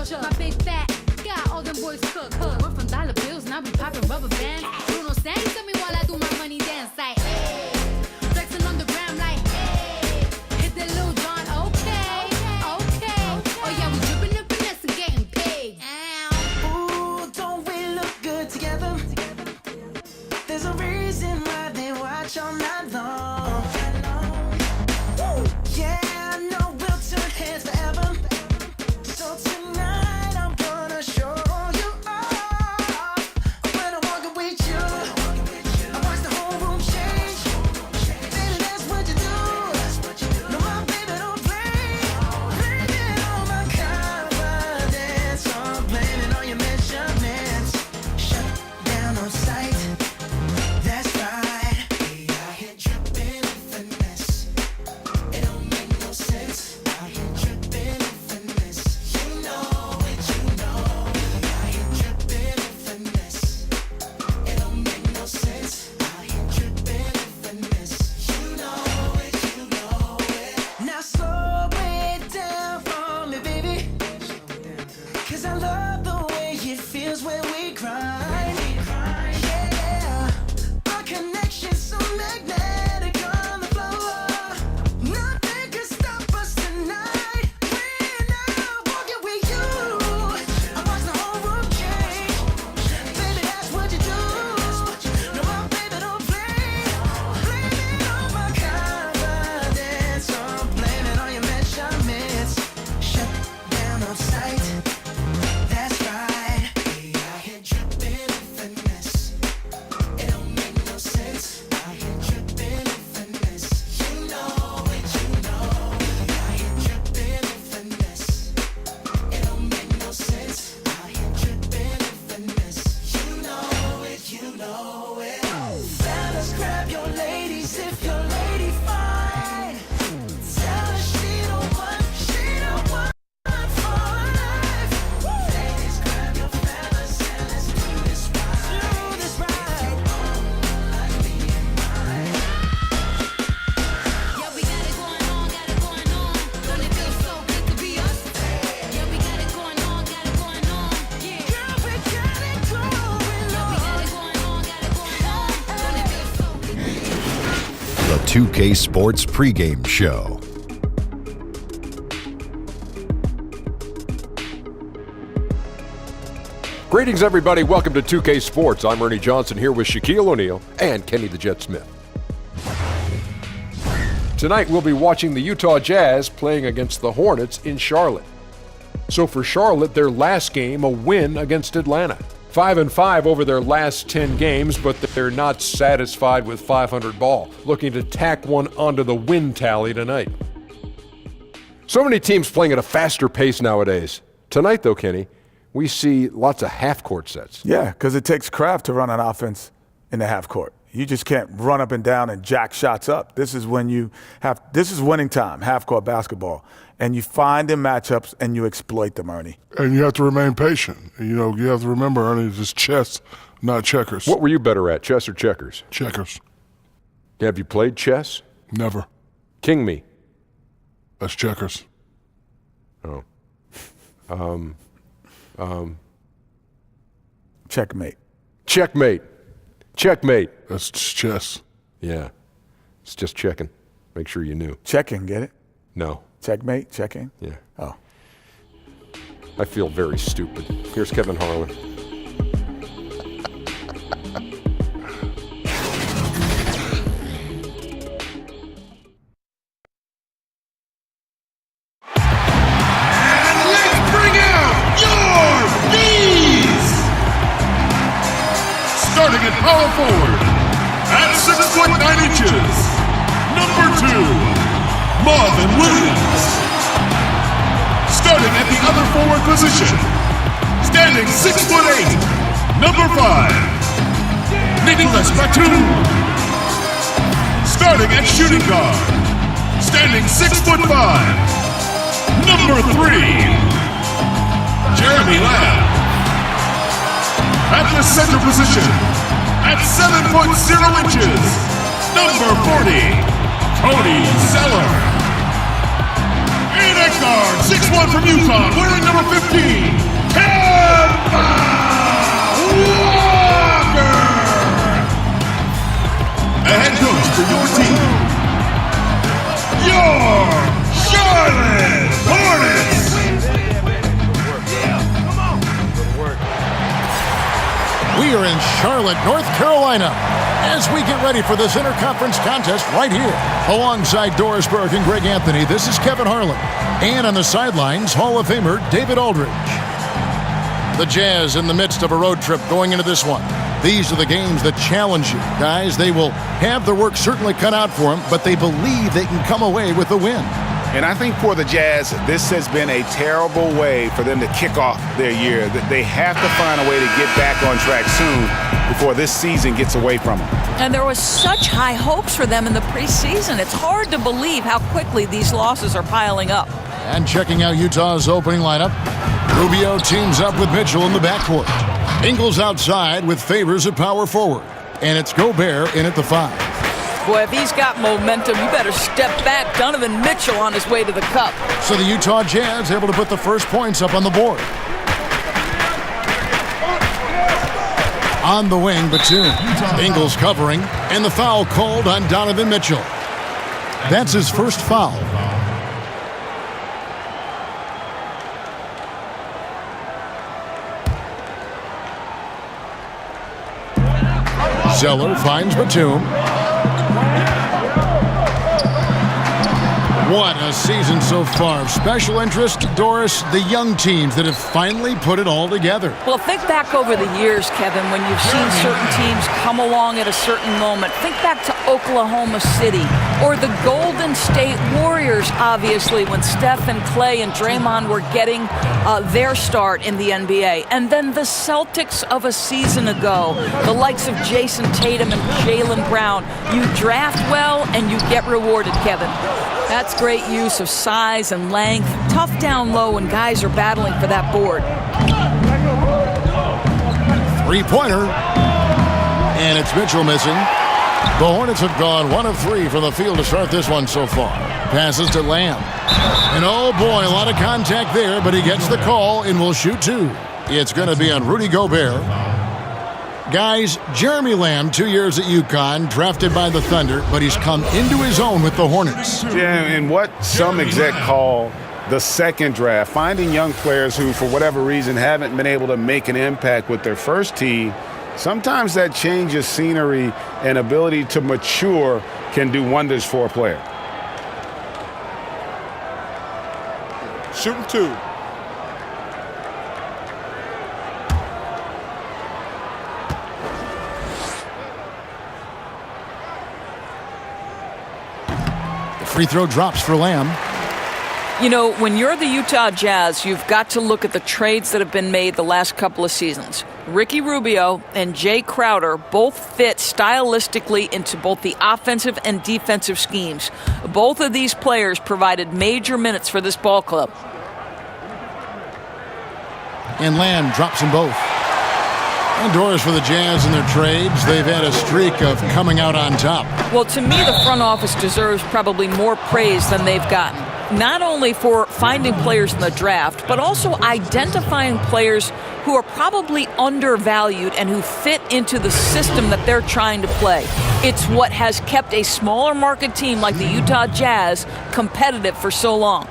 My big fat got all them boys cooked. We're from dollar bills, now we popping rubber bands. Bruno sang to me while I do my money dance. Like, hey, flexing on the gram like, hey, hit that Lil Jon, okay. Oh yeah, we dripping and finesse and getting paid. Ooh, don't we look good together? There's a reason why they watch all night long. Yeah, I know we'll turn heads forever. So tonight I'm gonna show you off. When I'm walking with you, I watch the whole room change. Baby, that's what you do. No, my baby don't play. Blaming on my confidence. I'm blaming on your measurements. Shut down on sight. That's right. We out here dripping in finesse. It don't make no sense. Out here dripping in finesse. You know it, you know. We out here dripping in finesse. It don't make no sense. Out here dripping in finesse. You know it, you know it. Now slow it down for me, baby. 'Cause I love the way it feels when we grind. Yeah, our connection's so magnetic on the floor. Nothing can stop us tonight. When I'm walking with you, I watch the whole room change. Baby, that's what you do. No, my baby don't play. Blaming on my confidence. I'm blaming on your measurements. Shut down on sight. That's right. We out here dripping in finesse. It don't make no sense. Out here dripping in finesse. You know it, you know. We out here dripping in finesse. It don't make no sense. Out here dripping in finesse. You know it, you know it. Fellas, grab your ladies if your lady fine. Tell her she don't want for life. Ladies, grab your fellas and let's do this right. Do this right. Like me and mine. Yeah, we got it going on. Don't it feel so good to be us? Yeah, we got it going on. Yeah. Girl, we got it going on. Yeah, we got it going on. Don't it feel so good? The 2K Sports Pregame Show. Greetings, everybody. Welcome to 2K Sports. I'm Ernie Johnson here with Shaquille O'Neal and Kenny the Jet Smith. Tonight, we'll be watching the Utah Jazz playing against the Hornets in Charlotte. So for Charlotte, their last game, a win against Atlanta. 5-5 over their last 10 games, but they're not satisfied with 500 ball. Looking to tack one onto the win tally tonight. So many teams playing at a faster pace nowadays. Tonight, though, Kenny, we see lots of half-court sets. Yeah, because it takes craft to run an offense in the half court. You just can't run up and down and jack shots up. This is when this is winning time, half court basketball. And you find the matchups and you exploit them, Ernie. And you have to remain patient. You know, you have to remember, Ernie, it's chess, not checkers. What were you better at, chess or checkers? Checkers. Have you played chess? Never. King me. That's checkers. Oh. Checkmate. Checkmate. That's chess. Yeah. It's just checking. Make sure you knew. Checking, get it? No. Checkmate, checking? Yeah. Oh. I feel very stupid. Here's Kevin Harlan. Starting at power forward, at 6'9" number 2, Marvin Williams. Starting at the other forward position, standing 6'8", number 5, Nicholas Batum. Starting at shooting guard, standing 6'5", number 3, Jeremy Lamb. At the center position, at 7'0", number 40, Cody Zeller. And at guard, 6'1" from UConn, wearing number 15, We are in Charlotte, North Carolina, as we get ready for this interconference contest right here. Alongside Doris Burke and Greg Anthony, this is Kevin Harlan. And on the sidelines, Hall of Famer David Aldridge. The Jazz in the midst of a road trip going into this one. These are the games that challenge you. Guys, they will have their work certainly cut out for them, but they believe they can come away with a win. And I think for the Jazz, this has been a terrible way for them to kick off their year. They have to find a way to get back on track soon before this season gets away from them. And there was such high hopes for them in the preseason. It's hard to believe how quickly these losses are piling up. And checking out Utah's opening lineup, Rubio teams up with Mitchell in the backcourt. Ingles outside with Favors at power forward. And it's Gobert in at the 5. Boy, if he's got momentum, you better step back. Donovan Mitchell on his way to the cup. So the Utah Jazz able to put the first points up on the board. On the wing, Batum. Ingles covering, and the foul called on Donovan Mitchell. That's his first foul. Zeller finds Batum. What a season so far. Special interest, Doris, the young teams that have finally put it all together. Well, think back over the years, Kevin, when you've seen certain teams come along at a certain moment. Think back to Oklahoma City or the Golden State Warriors, obviously, when Steph and Clay and Draymond were getting their start in the NBA. And then the Celtics of a season ago, the likes of Jason Tatum and Jaylen Brown. You draft well and you get rewarded, Kevin. That's great use of size and length. Tough down low when guys are battling for that board. Three-pointer. And it's Mitchell missing. The Hornets have gone 1 of 3 from the field to start this one so far. Passes to Lamb. And oh boy, a lot of contact there, but he gets the call and will shoot 2. It's going to be on Rudy Gobert. Guys, Jeremy Lamb, 2 years at UConn, drafted by the Thunder, but he's come into his own with the Hornets. Yeah, and what some exec call the second draft, finding young players who, for whatever reason, haven't been able to make an impact with their first team, sometimes that change of scenery and ability to mature can do wonders for a player. Shooting 2. Free throw drops for Lamb. You know, when you're the Utah Jazz, you've got to look at the trades that have been made the last couple of seasons. Ricky Rubio and Jay Crowder both fit stylistically into both the offensive and defensive schemes. Both of these players provided major minutes for this ball club. And Lamb drops them both. And Doris, for the Jazz and their trades, they've had a streak of coming out on top. Well, to me, the front office deserves probably more praise than they've gotten. Not only for finding players in the draft, but also identifying players who are probably undervalued and who fit into the system that they're trying to play. It's what has kept a smaller market team like the Utah Jazz competitive for so long.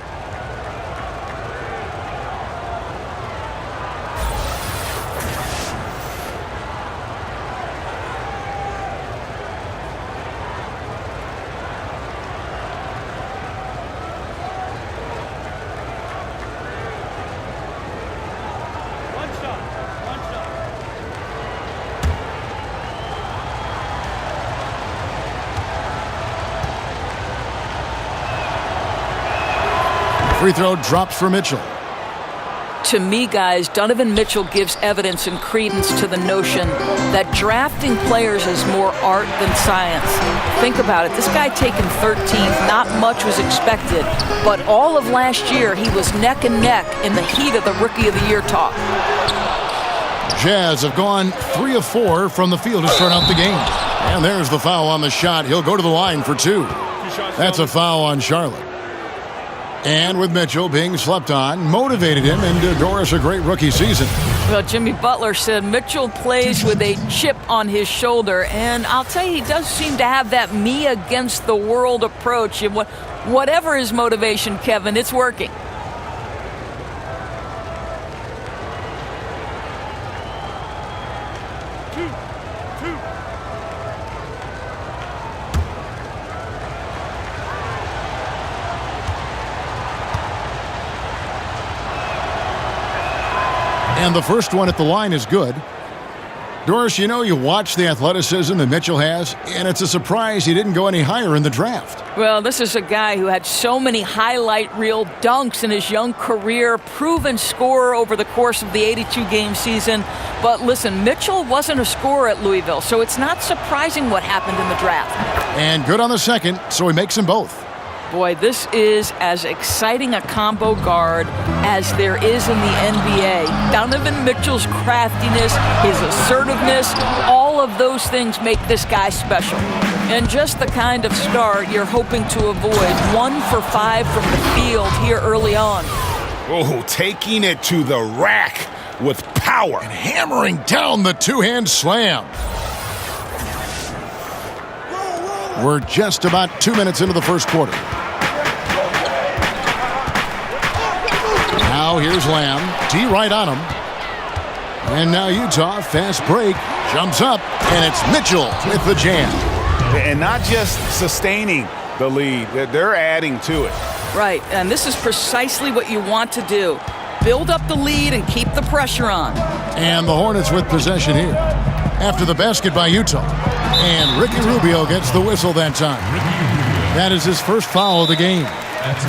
Free throw drops for Mitchell. To me, guys, Donovan Mitchell gives evidence and credence to the notion that drafting players is more art than science. Think about it. This guy taken 13th, not much was expected, but all of last year he was neck and neck in the heat of the Rookie of the Year talk. Jazz have gone 3 of 4 from the field to start out the game. And there's the foul on the shot. He'll go to the line for 2. That's a foul on Charlotte. And with Mitchell being slept on, motivated him into Doris a great rookie season. Well, Jimmy Butler said Mitchell plays with a chip on his shoulder, and I'll tell you, he does seem to have that me against the world approach. And whatever his motivation, Kevin, it's working. And the first one at the line is good. Doris, you know, you watch the athleticism that Mitchell has, and it's a surprise he didn't go any higher in the draft. Well, this is a guy who had so many highlight reel dunks in his young career, proven scorer over the course of the 82-game season. But listen, Mitchell wasn't a scorer at Louisville, so it's not surprising what happened in the draft. And good on the second, so he makes them both. Boy, this is as exciting a combo guard as there is in the NBA. Donovan Mitchell's craftiness, his assertiveness, all of those things make this guy special. And just the kind of start you're hoping to avoid. 1 for 5 from the field here early on. Oh, taking it to the rack with power. And hammering down the two-hand slam. We're just about 2 minutes into the first quarter. Now here's Lamb. D right on him. And now Utah, fast break, jumps up, and it's Mitchell with the jam. And not just sustaining the lead, they're adding to it. Right, and this is precisely what you want to do. Build up the lead and keep the pressure on. And the Hornets with possession here. After the basket by Utah. And Ricky Rubio gets the whistle that time. That is his first foul of the game.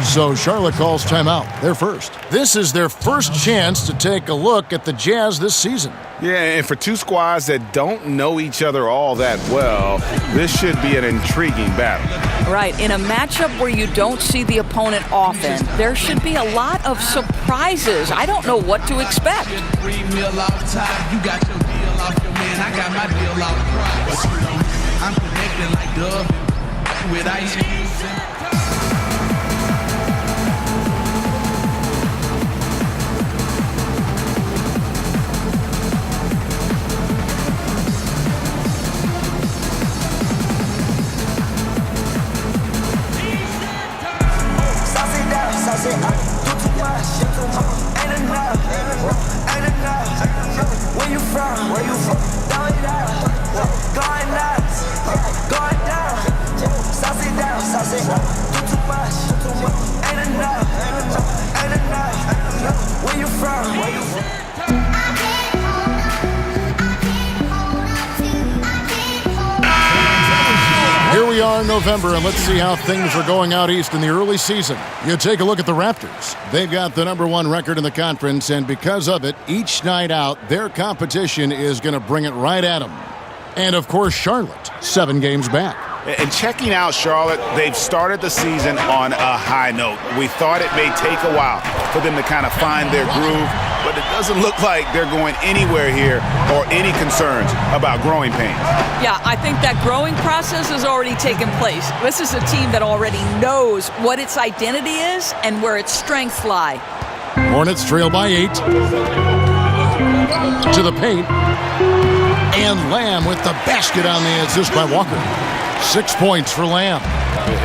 So Charlotte calls timeout. They're first. This is their first chance to take a look at the Jazz this season. Yeah, and for two squads that don't know each other all that well, this should be an intriguing battle. Right, in a matchup where you don't see the opponent often, there should be a lot of surprises. I don't know what to expect. I'm connected like Donovan with ice cubes. Where you from? Where you from? Throw it out. Going nuts. Going down. Sauce it down. Sauce it up. Do too much. Ain't enough. Ain't enough. Where you from? Where you from? Here we are in November, and let's see how things are going out east in the early season. You take a look at the Raptors. They've got the #1 record in the conference, and because of it, each night out, their competition is going to bring it right at them. And, of course, Charlotte, 7 games back. And checking out Charlotte, they've started the season on a high note. We thought it may take a while for them to kind of find their groove, but it doesn't look like they're going anywhere here or any concerns about growing pains. Yeah, I think that growing process has already taken place. This is a team that already knows what its identity is and where its strengths lie. Hornets trail by 8. To the paint. And Lamb with the basket on the assist by Walker. 6 points for Lamb.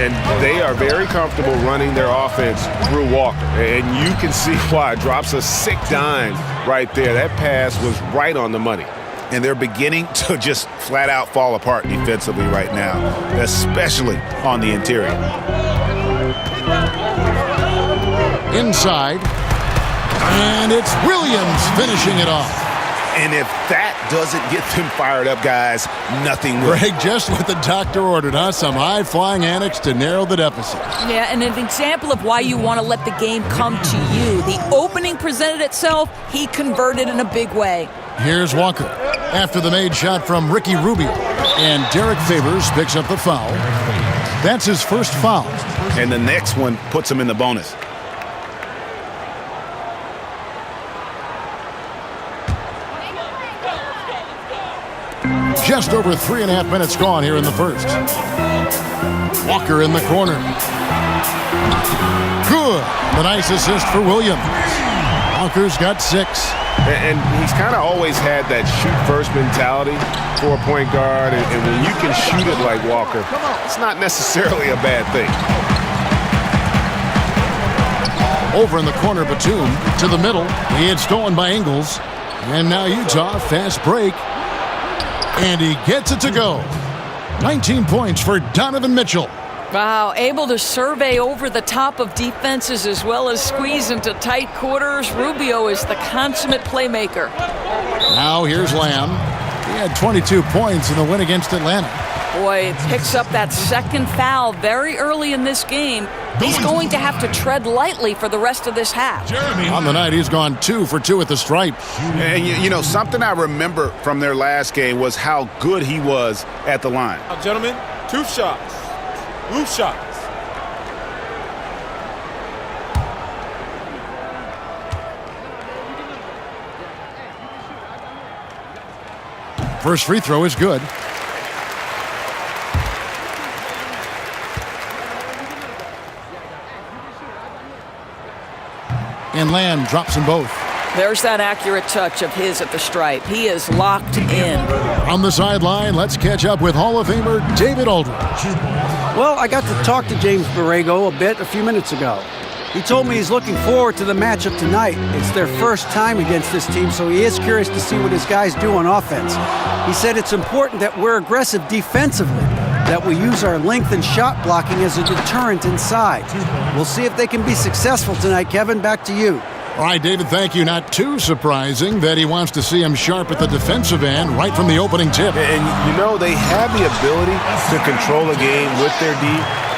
And they are very comfortable running their offense through Walker. And you can see why. Drops a sick dime right there. That pass was right on the money. And they're beginning to just flat out fall apart defensively right now, especially on the interior. Inside. And it's Williams finishing it off. And if that doesn't get them fired up, guys, nothing will. Greg, just what the doctor ordered, huh? Some high-flying antics to narrow the deficit. Yeah, and an example of why you want to let the game come to you. The opening presented itself, he converted in a big way. Here's Walker after the made shot from Ricky Rubio. And Derek Favors picks up the foul. That's his first foul. And the next one puts him in the bonus. Just over 3.5 minutes gone here in the first. Walker in the corner. Good. The nice assist for Williams. Walker's got 6. And he's kind of always had that shoot-first mentality for a point guard. And when you can shoot it like Walker, it's not necessarily a bad thing. Over in the corner, Batum to the middle. He had stolen by Ingles. And now Utah, fast break. And he gets it to go. 19 points for Donovan Mitchell. Wow, able to survey over the top of defenses as well as squeeze into tight quarters. Rubio is the consummate playmaker. Now here's Lamb. He had 22 points in the win against Atlanta. Boy, picks up that second foul very early in this game. He's going to have to tread lightly for the rest of this half. On the night, he's gone 2 for 2 at the stripe. And you know, something I remember from their last game was how good he was at the line. Gentlemen, 2 shots. Loose shots. First free throw is good. And Lamb drops them both. There's that accurate touch of his at the stripe. He is locked in. On the sideline, let's catch up with Hall of Famer David Aldridge. Well, I got to talk to James Borrego a few minutes ago. He told me he's looking forward to the matchup tonight. It's their first time against this team, so he is curious to see what his guys do on offense. He said it's important that we're aggressive defensively, that we use our length and shot blocking as a deterrent inside. We'll see if they can be successful tonight. Kevin, back to you. All right, David, thank you. Not too surprising that he wants to see him sharp at the defensive end right from the opening tip. And, you know, they have the ability to control a game with their D,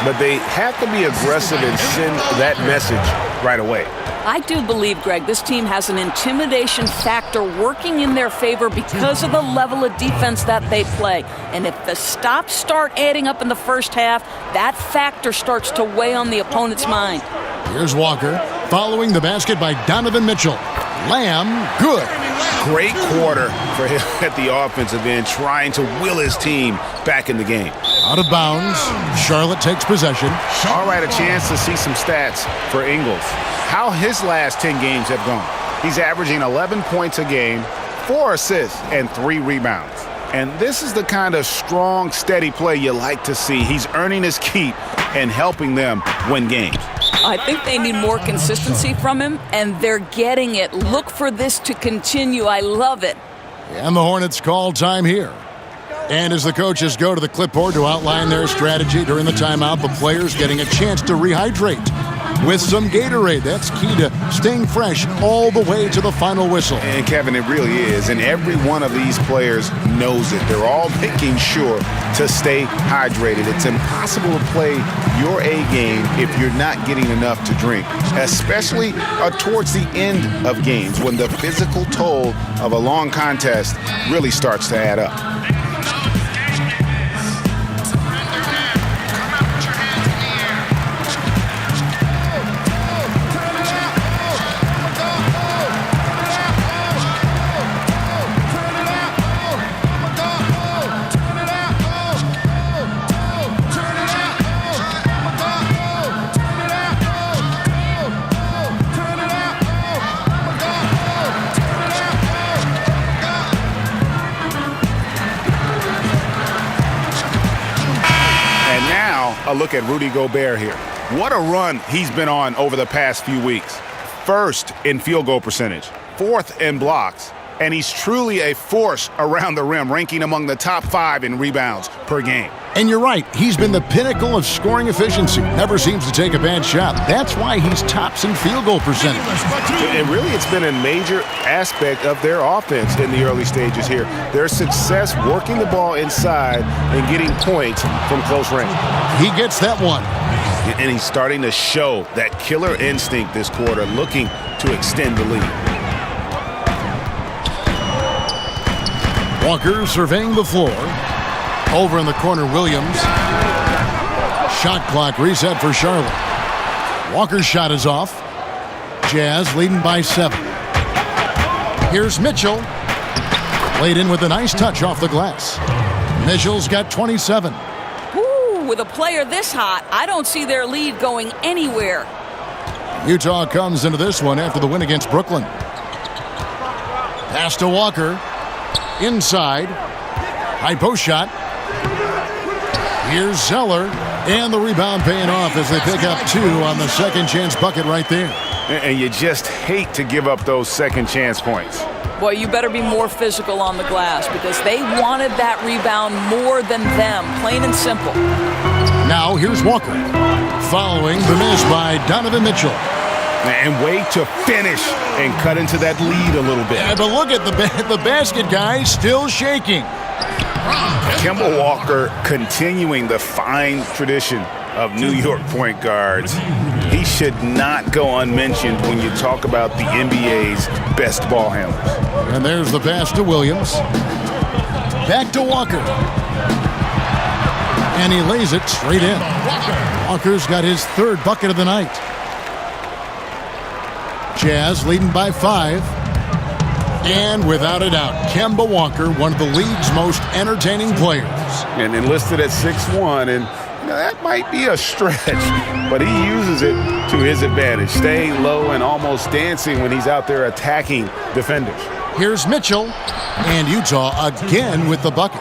but they have to be aggressive and send that message right away. I do believe, Greg, this team has an intimidation factor working in their favor because of the level of defense that they play. And if the stops start adding up in the first half, that factor starts to weigh on the opponent's mind. Here's Walker, following the basket by Donovan Mitchell. Lamb, good. Great quarter for him at the offensive end, trying to will his team back in the game. Out of bounds, Charlotte takes possession. All right, a chance to see some stats for Ingles. How his last 10 games have gone. He's averaging 11 points a game, 4 assists, and 3 rebounds. And this is the kind of strong, steady play you like to see. He's earning his keep and helping them win games. I think they need more consistency from him, and they're getting it. Look for this to continue. I love it. And the Hornets call time here. And as the coaches go to the clipboard to outline their strategy during the timeout, the players getting a chance to rehydrate with some Gatorade. That's key to staying fresh all the way to the final whistle. And Kevin, it really is. And every one of these players knows it. They're all making sure to stay hydrated. It's impossible to play your A game if you're not getting enough to drink, especially towards the end of games when the physical toll of a long contest really starts to add up. A look at Rudy Gobert here. What a run he's been on over the past few weeks. First in field goal percentage, 4th in blocks, and he's truly a force around the rim, ranking among the top 5 in rebounds per game. And you're right, he's been the pinnacle of scoring efficiency. Never seems to take a bad shot. That's why he's tops in field goal percentage. And really, it's been a major aspect of their offense in the early stages here. Their success working the ball inside and getting points from close range. He gets that one. And he's starting to show that killer instinct this quarter, looking to extend the lead. Walker surveying the floor. Over in the corner, Williams. Shot clock reset for Charlotte. Walker's shot is off. Jazz leading by 7. Here's Mitchell. Laid in with a nice touch off the glass. Mitchell's got 27. Ooh, with a player this hot, I don't see their lead going anywhere. Utah comes into this one after the win against Brooklyn. Pass to Walker. Inside. High post shot. Here's Zeller, and the rebound paying off as they pick up 2 on the second chance bucket right there. And you just hate to give up those second chance points. Boy, you better be more physical on the glass because they wanted that rebound more than them, plain and simple. Now here's Walker, following the miss by Donovan Mitchell. And wait to finish and cut into that lead a little bit. Yeah, but look at the basket, guys, still shaking. Kemba Walker continuing the fine tradition of New York point guards. He should not go unmentioned when you talk about the NBA's best ball handlers. And there's the pass to Williams. Back to Walker. And he lays it straight in. Walker's got his third bucket of the night. Jazz leading by 5. And without a doubt, Kemba Walker, one of the league's most entertaining players. And enlisted at 6'1", and that might be a stretch, but he uses it to his advantage, staying low and almost dancing when he's out there attacking defenders. Here's Mitchell, and Utah again with the bucket.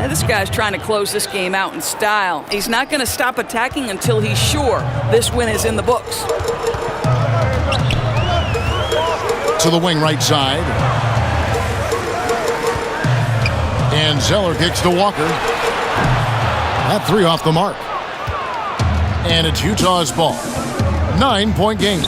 This guy's trying to close this game out in style. He's not going to stop attacking until he's sure this win is in the books. To the wing right side. And Zeller kicks to Walker. That 3 off the mark. And it's Utah's ball. 9-point game.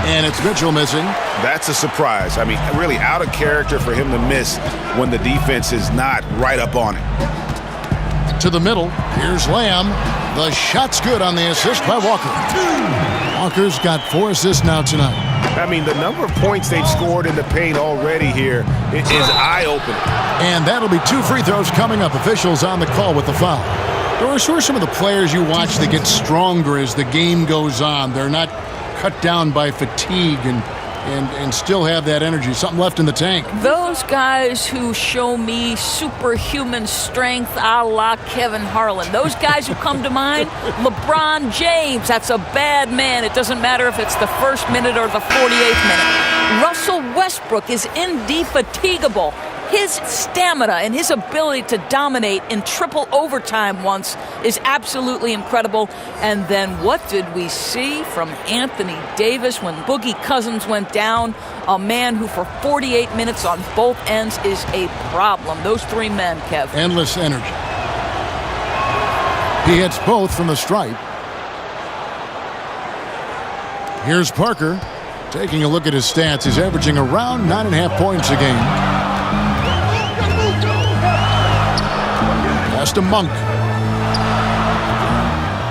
And it's Mitchell missing. That's a surprise. I mean, really out of character for him to miss when the defense is not right up on it. To the middle. Here's Lamb. The shot's good on the assist by Walker. Walker's got 4 assists now tonight. I mean, the number of points they've scored in the paint already here is eye-opening. And that'll be 2 free throws coming up. Officials on the call with the foul. Doris, who are some of the players you watch that get stronger as the game goes on? They're not cut down by fatigue and still have that energy, something left in the tank. Those guys who show me superhuman strength a la Kevin Harlan. Those guys who come to mind, LeBron James, that's a bad man. It doesn't matter if it's the first minute or the 48th minute. Russell Westbrook is indefatigable. His stamina and his ability to dominate in triple overtime once is absolutely incredible. And then what did we see from Anthony Davis when Boogie Cousins went down? A man who for 48 minutes on both ends is a problem. Those 3 men, Kev. Endless energy. He hits both from the stripe. Here's Parker. Taking a look at his stats, he's averaging around 9.5 points a game. Pass to Monk.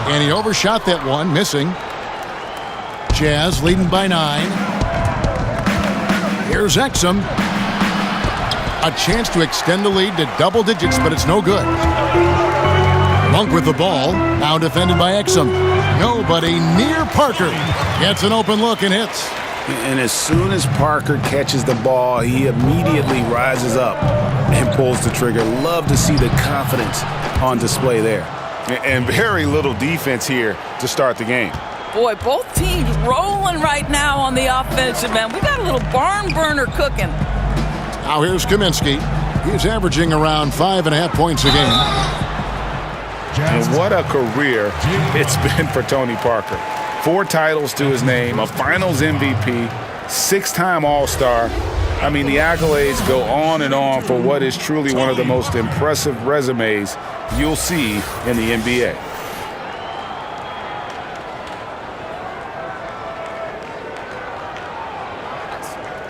And he overshot that one, missing. Jazz leading by 9. Here's Exum. A chance to extend the lead to double digits, but it's no good. Monk with the ball, now defended by Exum. Nobody near Parker. Gets an open look and hits. And as soon as Parker catches the ball, he immediately rises up and pulls the trigger. Love to see the confidence on display there. And very little defense here to start the game. Boy, both teams rolling right now on the offensive end. We got a little barn burner cooking. Now here's Kaminsky. He's averaging around 5.5 points a game. And what a career it's been for Tony Parker. 4 titles to his name, a Finals MVP, 6-time All-Star. I mean, the accolades go on and on for what is truly one of the most impressive resumes you'll see in the NBA.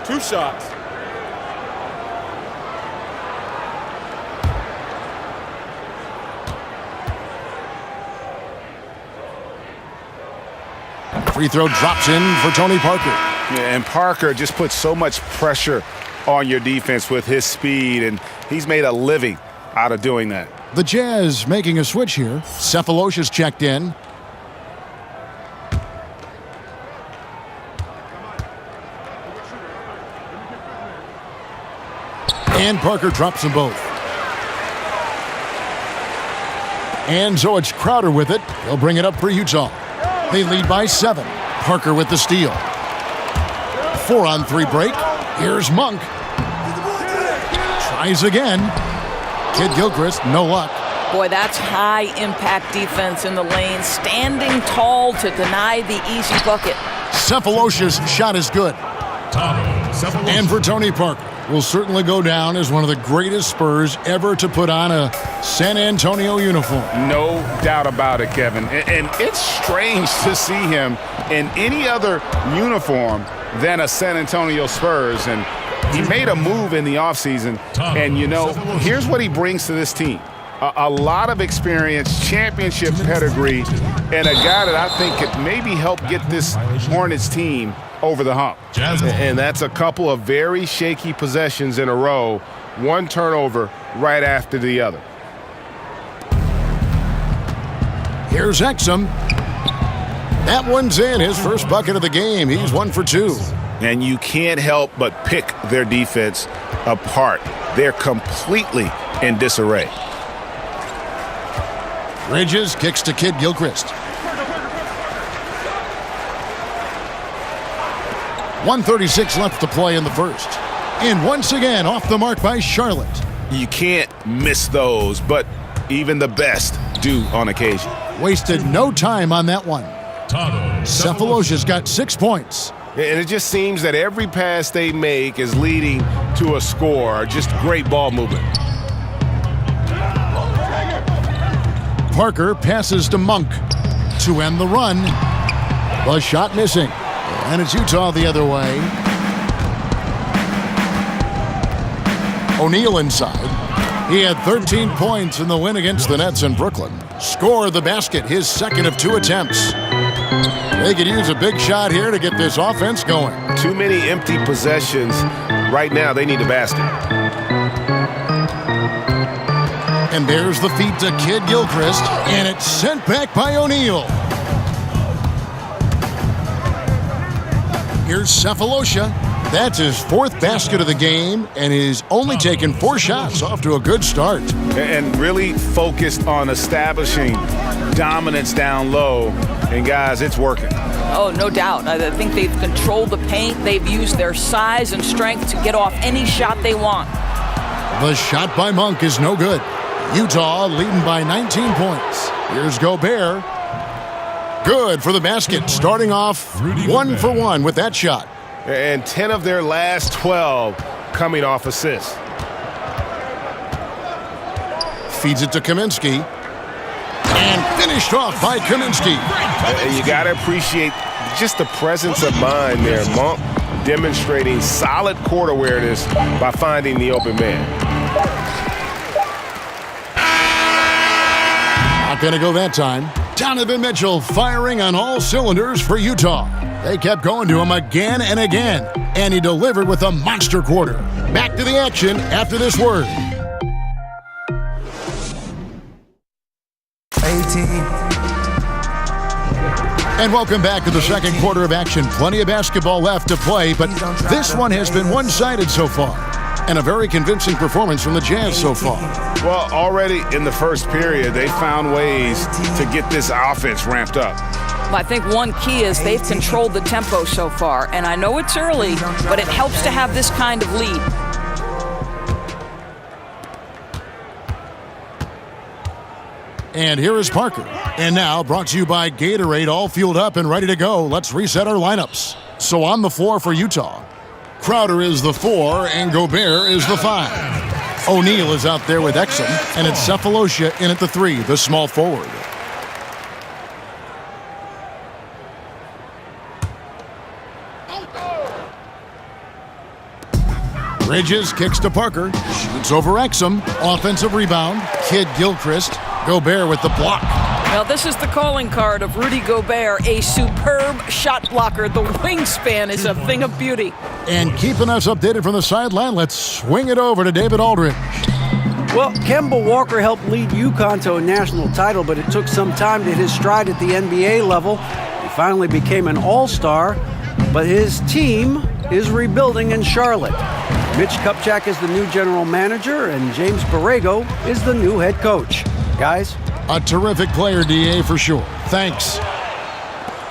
Two shots. Free throw drops in for Tony Parker. Yeah, and Parker just puts so much pressure on your defense with his speed, and he's made a living out of doing that. The Jazz making a switch here. Cephalosius checked in. And Parker drops them both. And so it's Crowder with it. He'll bring it up for Utah. They lead by 7. Parker with the steal. 4-on-3 break. Here's Monk. Tries again. Kid Gilchrist, no luck. Boy, that's high-impact defense in the lane. Standing tall to deny the easy bucket. Cephalosius' shot is good. And for Tony Parker, will certainly go down as one of the greatest Spurs ever to put on a San Antonio uniform. No doubt about it, Kevin. And it's strange to see him in any other uniform than a San Antonio Spurs. And he made a move in the offseason. And, here's what he brings to this team. A lot of experience, championship pedigree, and a guy that I think could maybe help get this Hornets team over the hump. And that's a couple of very shaky possessions in a row, one turnover right after the other. Here's Exum. That one's in, his first bucket of the game. He's 1 for 2. And you can't help but pick their defense apart. They're completely in disarray. Bridges kicks to Kid Gilchrist. 1:36 left to play in the first. And once again, off the mark by Charlotte. You can't miss those, but even the best do on occasion. Wasted no time on that one. Cephalosha's got 6 points. And it just seems that every pass they make is leading to a score. Just great ball movement. Parker passes to Monk to end the run. The shot missing. And it's Utah the other way. O'Neal inside. He had 13 points in the win against the Nets in Brooklyn. Scored the basket, his second of 2 attempts. They could use a big shot here to get this offense going. Too many empty possessions. Right now, they need a basket. And there's the feed to Kid Gilchrist, and it's sent back by O'Neal. Here's Cephalosha. That's his 4th basket of the game, and he's only taken 4 shots. Off to a good start. And really focused on establishing dominance down low. And guys, it's working. Oh, no doubt. I think they've controlled the paint. They've used their size and strength to get off any shot they want. The shot by Monk is no good. Utah leading by 19 points. Here's Gobert. Good for the basket. Starting off 1 for 1 with that shot. And 10 of their last 12 coming off assists. Feeds it to Kaminsky. And finished off by Kaminsky. You got to appreciate just the presence of mind there. Monk demonstrating solid court awareness by finding the open man. Not going to go that time. Donovan Mitchell firing on all cylinders for Utah. They kept going to him again and again, and he delivered with a monster quarter. Back to the action after this word. 18. And welcome back to the second quarter of action. Plenty of basketball left to play, but this one has been one-sided so far. And a very convincing performance from the Jazz so far. Well, already in the first period, they found ways to get this offense ramped up. Well, I think one key is they've controlled the tempo so far. And I know it's early, but it helps to have this kind of lead. And here is Parker. And now, brought to you by Gatorade, all fueled up and ready to go. Let's reset our lineups. So on the floor for Utah, Crowder is the 4 and Gobert is the 5. O'Neal is out there with Exum, and it's Cephalosha in at the 3, the small forward. Bridges kicks to Parker, shoots over Exum, offensive rebound, Kid Gilchrist, Gobert with the block. Well, this is the calling card of Rudy Gobert, a superb shot blocker. The wingspan is a thing of beauty. And keeping us updated from the sideline, let's swing it over to David Aldridge. Well, Kemba Walker helped lead UConn to a national title, but it took some time to hit his stride at the NBA level. He finally became an all-star, but his team is rebuilding in Charlotte. Mitch Kupchak is the new general manager, and James Borrego is the new head coach. Guys? A terrific player, D.A., for sure. Thanks.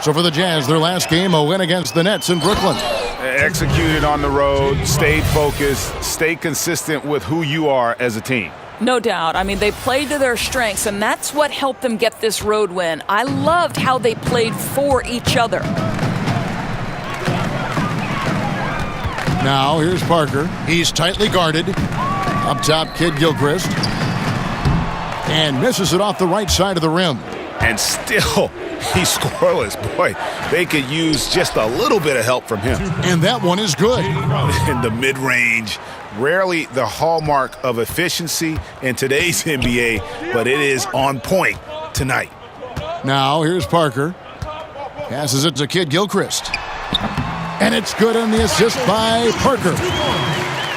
So for the Jazz, their last game, a win against the Nets in Brooklyn. Executed on the road, stayed focused, stayed consistent with who you are as a team. No doubt. I mean, they played to their strengths, and that's what helped them get this road win. I loved how they played for each other. Now here's Parker. He's tightly guarded. Up top, Kid Gilchrist. And misses it off the right side of the rim. And still, he's scoreless. Boy, they could use just a little bit of help from him. And that one is good. In the mid-range, rarely the hallmark of efficiency in today's NBA, but it is on point tonight. Now here's Parker. Passes it to Kid Gilchrist. And it's good on the assist by Parker.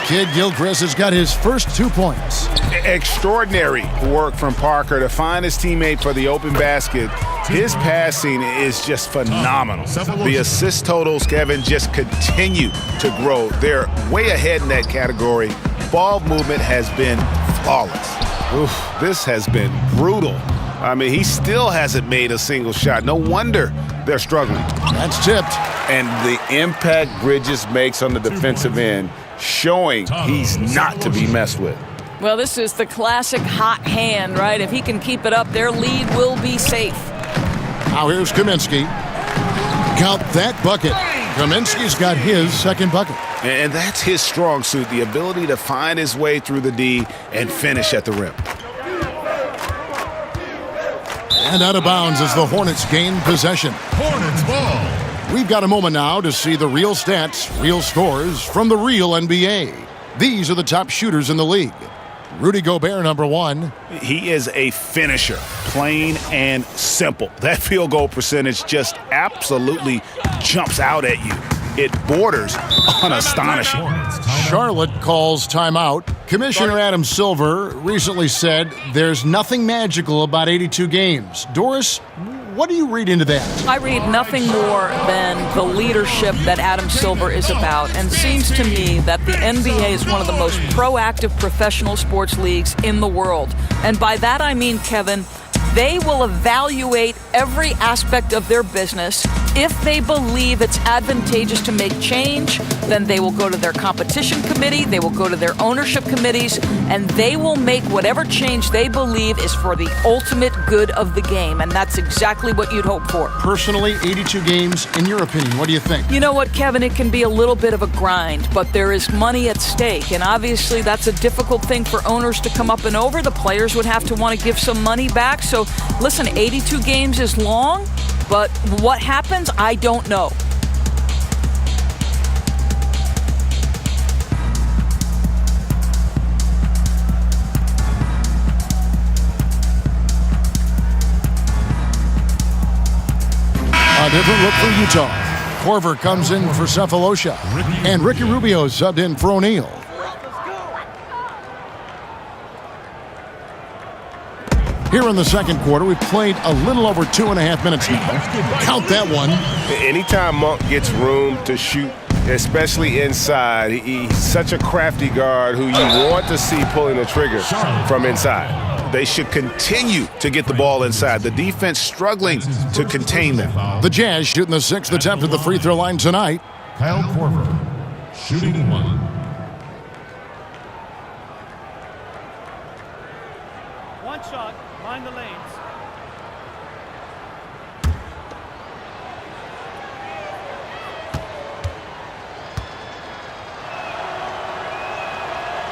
Kid Gilchrist has got his first 2 points. Extraordinary work from Parker to find his teammate for the open basket. His passing is just phenomenal. The assist totals, Kevin, just continue to grow. They're way ahead in that category. Ball movement has been flawless. Oof, this has been brutal. I mean, he still hasn't made a single shot. No wonder they're struggling. That's tipped. And the impact Bridges makes on the defensive end, showing he's not to be messed with. Well, this is the classic hot hand, right? If he can keep it up, their lead will be safe. Now here's Kaminsky. Count that bucket. Kaminsky's got his second bucket. And that's his strong suit, the ability to find his way through the D and finish at the rim. And out of bounds as the Hornets gain possession. Hornets ball. We've got a moment now to see the real stats, real scores from the real NBA. These are the top shooters in the league. Rudy Gobert, number 1. He is a finisher, plain and simple. That field goal percentage just absolutely jumps out at you. It borders on astonishing. Charlotte calls timeout. Commissioner Adam Silver recently said there's nothing magical about 82 games. Doris, what do you read into that? I read nothing more than the leadership that Adam Silver is about, and seems to me that the NBA is one of the most proactive professional sports leagues in the world. And by that I mean, Kevin, they will evaluate every aspect of their business. If they believe it's advantageous to make change, then they will go to their competition committee, they will go to their ownership committees, and they will make whatever change they believe is for the ultimate good of the game. And that's exactly what you'd hope for. Personally, 82 games, in your opinion, what do you think? You know what, Kevin? It can be a little bit of a grind, but there is money at stake. And obviously, that's a difficult thing for owners to come up and over. The players would have to want to give some money back. So, listen, 82 games is long, but what happens, I don't know. A different look for Utah. Korver comes in for Cephalosha, and Ricky Rubio subbed in for O'Neal. Here in the second quarter, we've played a little over 2.5 minutes now. Count that one. Anytime Monk gets room to shoot, especially inside, he's such a crafty guard who you want to see pulling the trigger from inside. They should continue to get the ball inside. The defense struggling to contain them. The Jazz shooting the 6th attempt at the free throw line tonight. Kyle Korver, shooting 1. One shot, mind the lanes.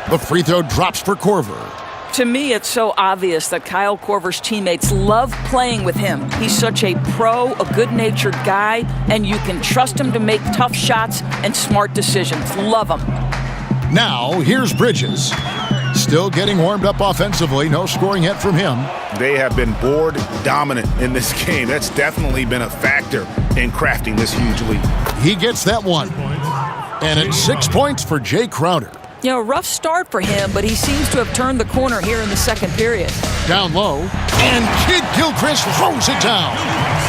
The free throw drops for Korver. To me, it's so obvious that Kyle Korver's teammates love playing with him. He's such a pro, a good-natured guy, and you can trust him to make tough shots and smart decisions. Love him. Now, here's Bridges. Still getting warmed up offensively. No scoring yet from him. They have been board dominant in this game. That's definitely been a factor in crafting this huge lead. He gets that one. And it's 6 points for Jay Crowder. You know, rough start for him, but he seems to have turned the corner here in the second period. Down low, and Kid Gilchrist throws it down.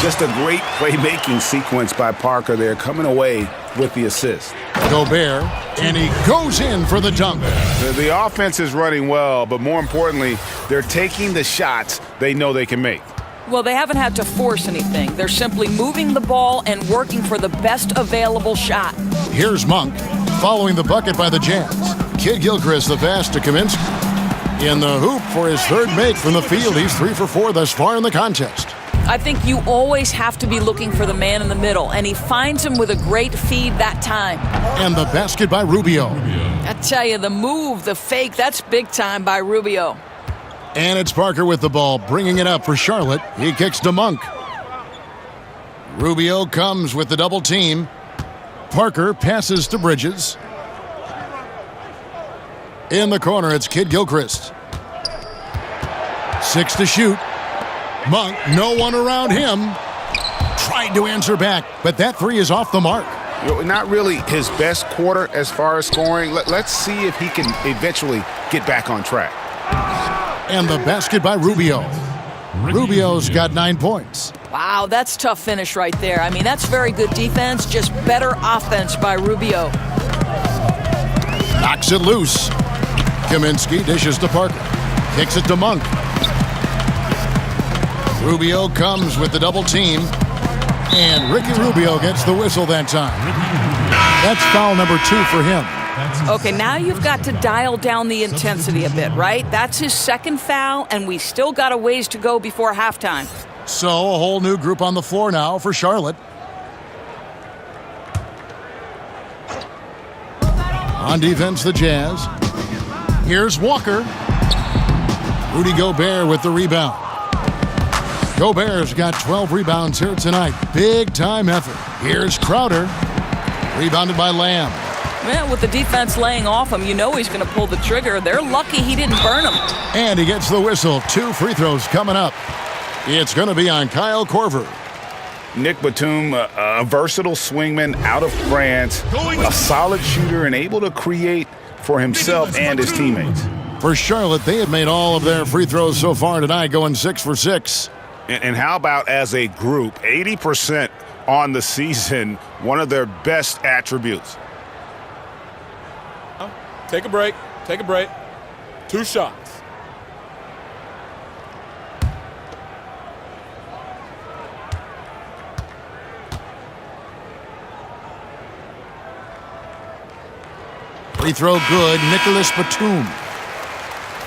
Just a great playmaking sequence by Parker there, coming away with the assist. Gobert, and he goes in for the dunk. The offense is running well, but more importantly, they're taking the shots they know they can make. Well, they haven't had to force anything. They're simply moving the ball and working for the best available shot. Here's Monk, following the bucket by the Jazz. Kid Gilchrist, the pass to Kaminsky. In the hoop for his third make from the field. He's 3 for 4 thus far in the contest. I think you always have to be looking for the man in the middle, and he finds him with a great feed that time. And the basket by Rubio. I tell you, the move, the fake, that's big time by Rubio. And it's Parker with the ball, bringing it up for Charlotte. He kicks to Monk. Rubio comes with the double team. Parker passes to Bridges. In the corner, it's Kid Gilchrist. 6 to shoot. Monk, no one around him. Tried to answer back, but that three is off the mark. Not really his best quarter as far as scoring. Let's see if he can eventually get back on track. And the basket by Rubio. Rubio's got 9 points. Wow, that's tough finish right there. I mean, that's very good defense, just better offense by Rubio. Knocks it loose. Kaminsky dishes to Parker. Kicks it to Monk. Rubio comes with the double team. And Ricky Rubio gets the whistle that time. That's foul number 2 for him. Okay, now you've got to dial down the intensity a bit, right? That's his second foul, and we still got a ways to go before halftime. So a whole new group on the floor now for Charlotte. On defense, the Jazz. Here's Walker. Rudy Gobert with the rebound. Gobert's got 12 rebounds here tonight. Big time effort. Here's Crowder. Rebounded by Lamb. Man, with the defense laying off him, you know he's going to pull the trigger. They're lucky he didn't burn him. And he gets the whistle. 2 free throws coming up. It's going to be on Kyle Korver. Nick Batum, a versatile swingman out of France, a solid shooter and able to create for himself and his teammates. For Charlotte, they have made all of their free throws so far tonight, going 6 for 6. And how about as a group, 80% on the season, one of their best attributes. Take a break. Take a break. 2 shots. Free throw good, Nicholas Batum.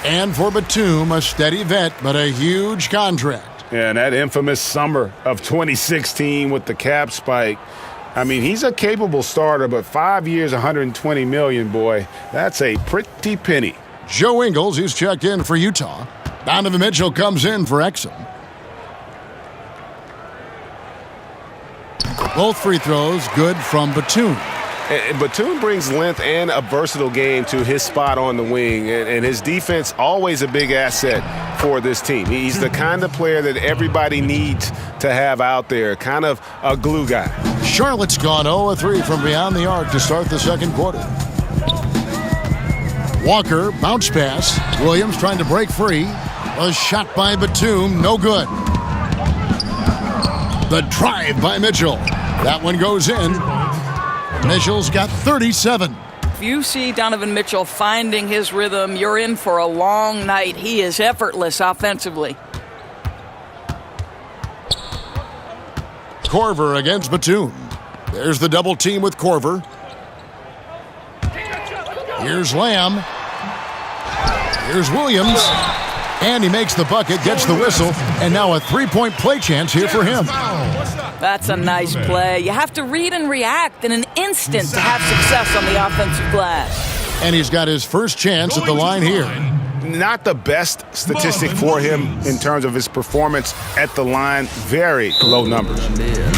And for Batum, a steady vet, but a huge contract. Yeah, and that infamous summer of 2016 with the cap spike. I mean, he's a capable starter, but 5 years, $120 million, boy, that's a pretty penny. Joe Ingles, who's checked in for Utah. Donovan Mitchell comes in for Exum. Both free throws good from Batum. And Batum brings length and a versatile game to his spot on the wing, and his defense always a big asset for this team. He's the kind of player that everybody needs to have out there, kind of a glue guy. Charlotte's gone 0-3 from beyond the arc to start the second quarter. Walker, bounce pass. Williams trying to break free. A shot by Batum, no good. The drive by Mitchell. That one goes in. Mitchell's got 37. If you see Donovan Mitchell finding his rhythm, you're in for a long night. He is effortless offensively. Korver against Batum. There's the double team with Korver. Here's Lamb. Here's Williams. And he makes the bucket, gets the whistle, and now a three-point play chance here for him. That's a nice play. You have to read and react in an instant to have success on the offensive glass. And he's got his first chance at the line here. Not the best statistic for him in terms of his performance at the line. Very low numbers.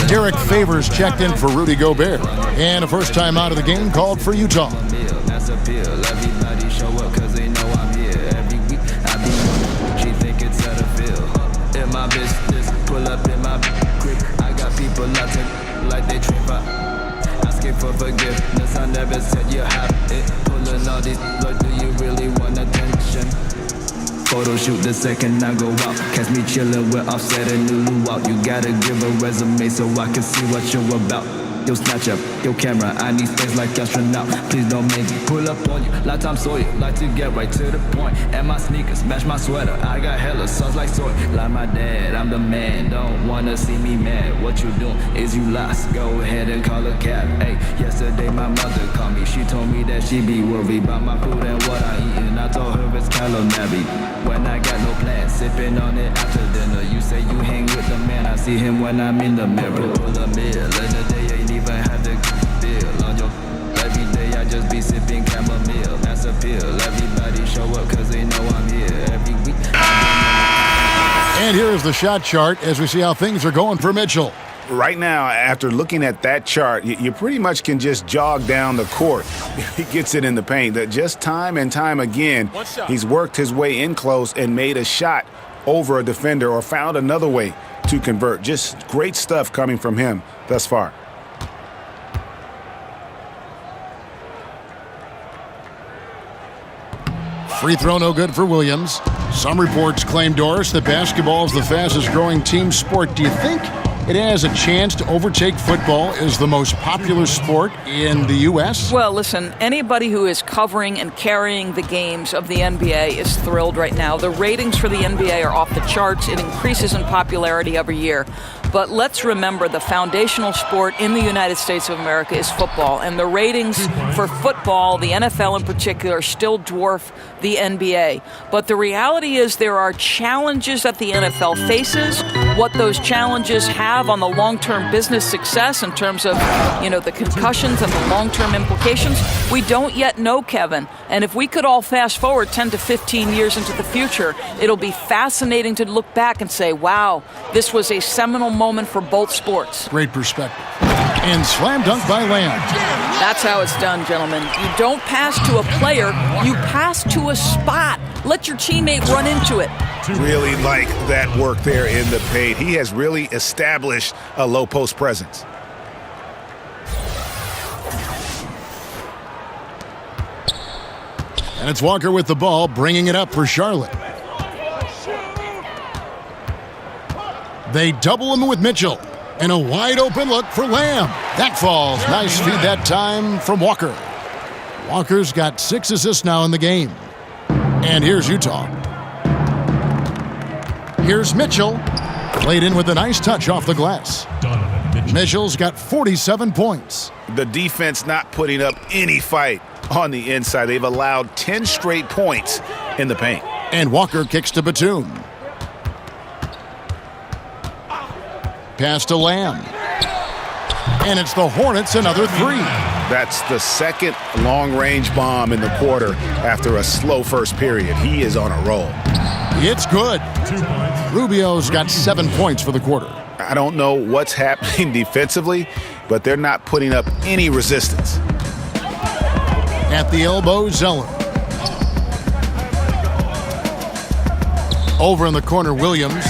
Derek Favors checked in for Rudy Gobert. And a first time out of the game called for Utah. Like they trip out, asking for forgiveness. I never said you have it. Pulling all these, but do you really want attention? Photo shoot the second I go out. Catch me chilling with Offset and Lulu out. You gotta give a resume so I can see what you're about. Yo, snatch up your camera. I need things like astronaut. Please don't make me pull up on you. Like Tom Sawyer, like to get right to the point. And my sneakers match my sweater. I got hella sauce like soy. Like my dad, I'm the man. Don't wanna see me mad. What you doing is you lost. Go ahead and call a cab. Hey, yesterday my mother called me. She told me that she be worried about my food and what I eat. And I I told her it's culinary. When I got no plans, sipping on it after dinner. You say you hang with the man, I see him when I'm in the mirror. Pull a meal, in the day ain't even had to deal on your. Every day I just be sipping chamomile, mass appeal. Everybody show up cause they know I'm here. Every week. And here is the shot chart as we see how things are going for Mitchell. Right now, after looking at that chart, you pretty much can just jog down the court. He gets it in the paint. Just time and time again, he's worked his way in close and made a shot over a defender or found another way to convert. Just great stuff coming from him thus far. Free throw no good for Williams. Some reports claim, Doris, that basketball is the fastest growing team sport. Do you think it has a chance to overtake football as the most popular sport in the U.S.? Well, listen, anybody who is covering and carrying the games of the NBA is thrilled right now. The ratings for the NBA are off the charts. It increases in popularity every year. But let's remember the foundational sport in the United States of America is football. And the ratings for football, the NFL in particular, still dwarf the NBA. But the reality is there are challenges that the NFL faces. What those challenges have on the long-term business success in terms of, the concussions and the long-term implications, we don't yet know, Kevin. And if we could all fast forward 10 to 15 years into the future, it'll be fascinating to look back and say, wow, this was a seminal moment for both sports. Great perspective. And slam dunk by Lamb. That's how it's done, gentlemen. You don't pass to a player, you pass to a spot. Let your teammate run into it. Really like that work there in the paint. He has really established a low post presence. And it's Walker with the ball, bringing it up for Charlotte. They double him with Mitchell. And a wide open look for Lamb. That falls. Nice feed that time from Walker. Walker's got 6 assists now in the game. And here's Utah. Here's Mitchell. Played in with a nice touch off the glass. Mitchell's got 47 points. The defense not putting up any fight on the inside. They've allowed 10 straight points in the paint. And Walker kicks to Batum. Pass to Lamb. And it's the Hornets another 3. That's the second long-range bomb in the quarter after a slow first period. He is on a roll. It's good. Rubio's got 7 points for the quarter. I don't know what's happening defensively, but they're not putting up any resistance. At the elbow, Zeller. Over in the corner, Williams.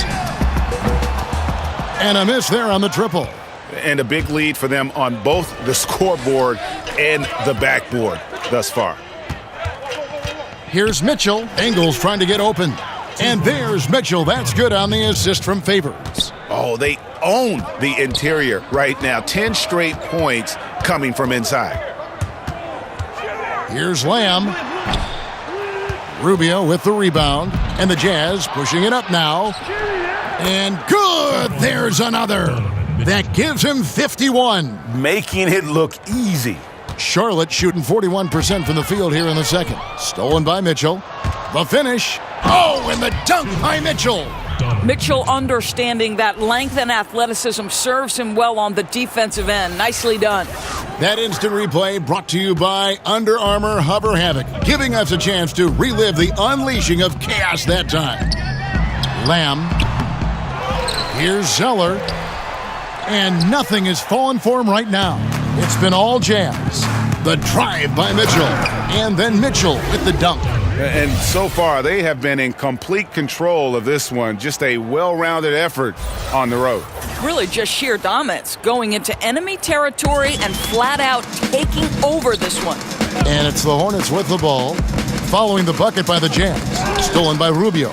And a miss there on the triple. And a big lead for them on both the scoreboard and the backboard thus far. Here's Mitchell. Ingles trying to get open. And there's Mitchell. That's good on the assist from Favors. Oh, they own the interior right now. 10 straight points coming from inside. Here's Lamb. Rubio with the rebound. And the Jazz pushing it up now. And good! There's another. That gives him 51. Making it look easy. Charlotte shooting 41% from the field here in the second. Stolen by Mitchell. The finish. Oh, and the dunk by Mitchell. Mitchell understanding that length and athleticism serves him well on the defensive end. Nicely done. That instant replay brought to you by Under Armour Hover Havoc, giving us a chance to relive the unleashing of chaos that time. Lamb. Here's Zeller. And nothing is falling for him right now. It's been all Jazz. The drive by Mitchell. And then Mitchell with the dunk. And so far, they have been in complete control of this one. Just a well-rounded effort on the road. Really just sheer dominance, going into enemy territory and flat out taking over this one. And it's the Hornets with the ball, following the bucket by the Jazz. Stolen by Rubio.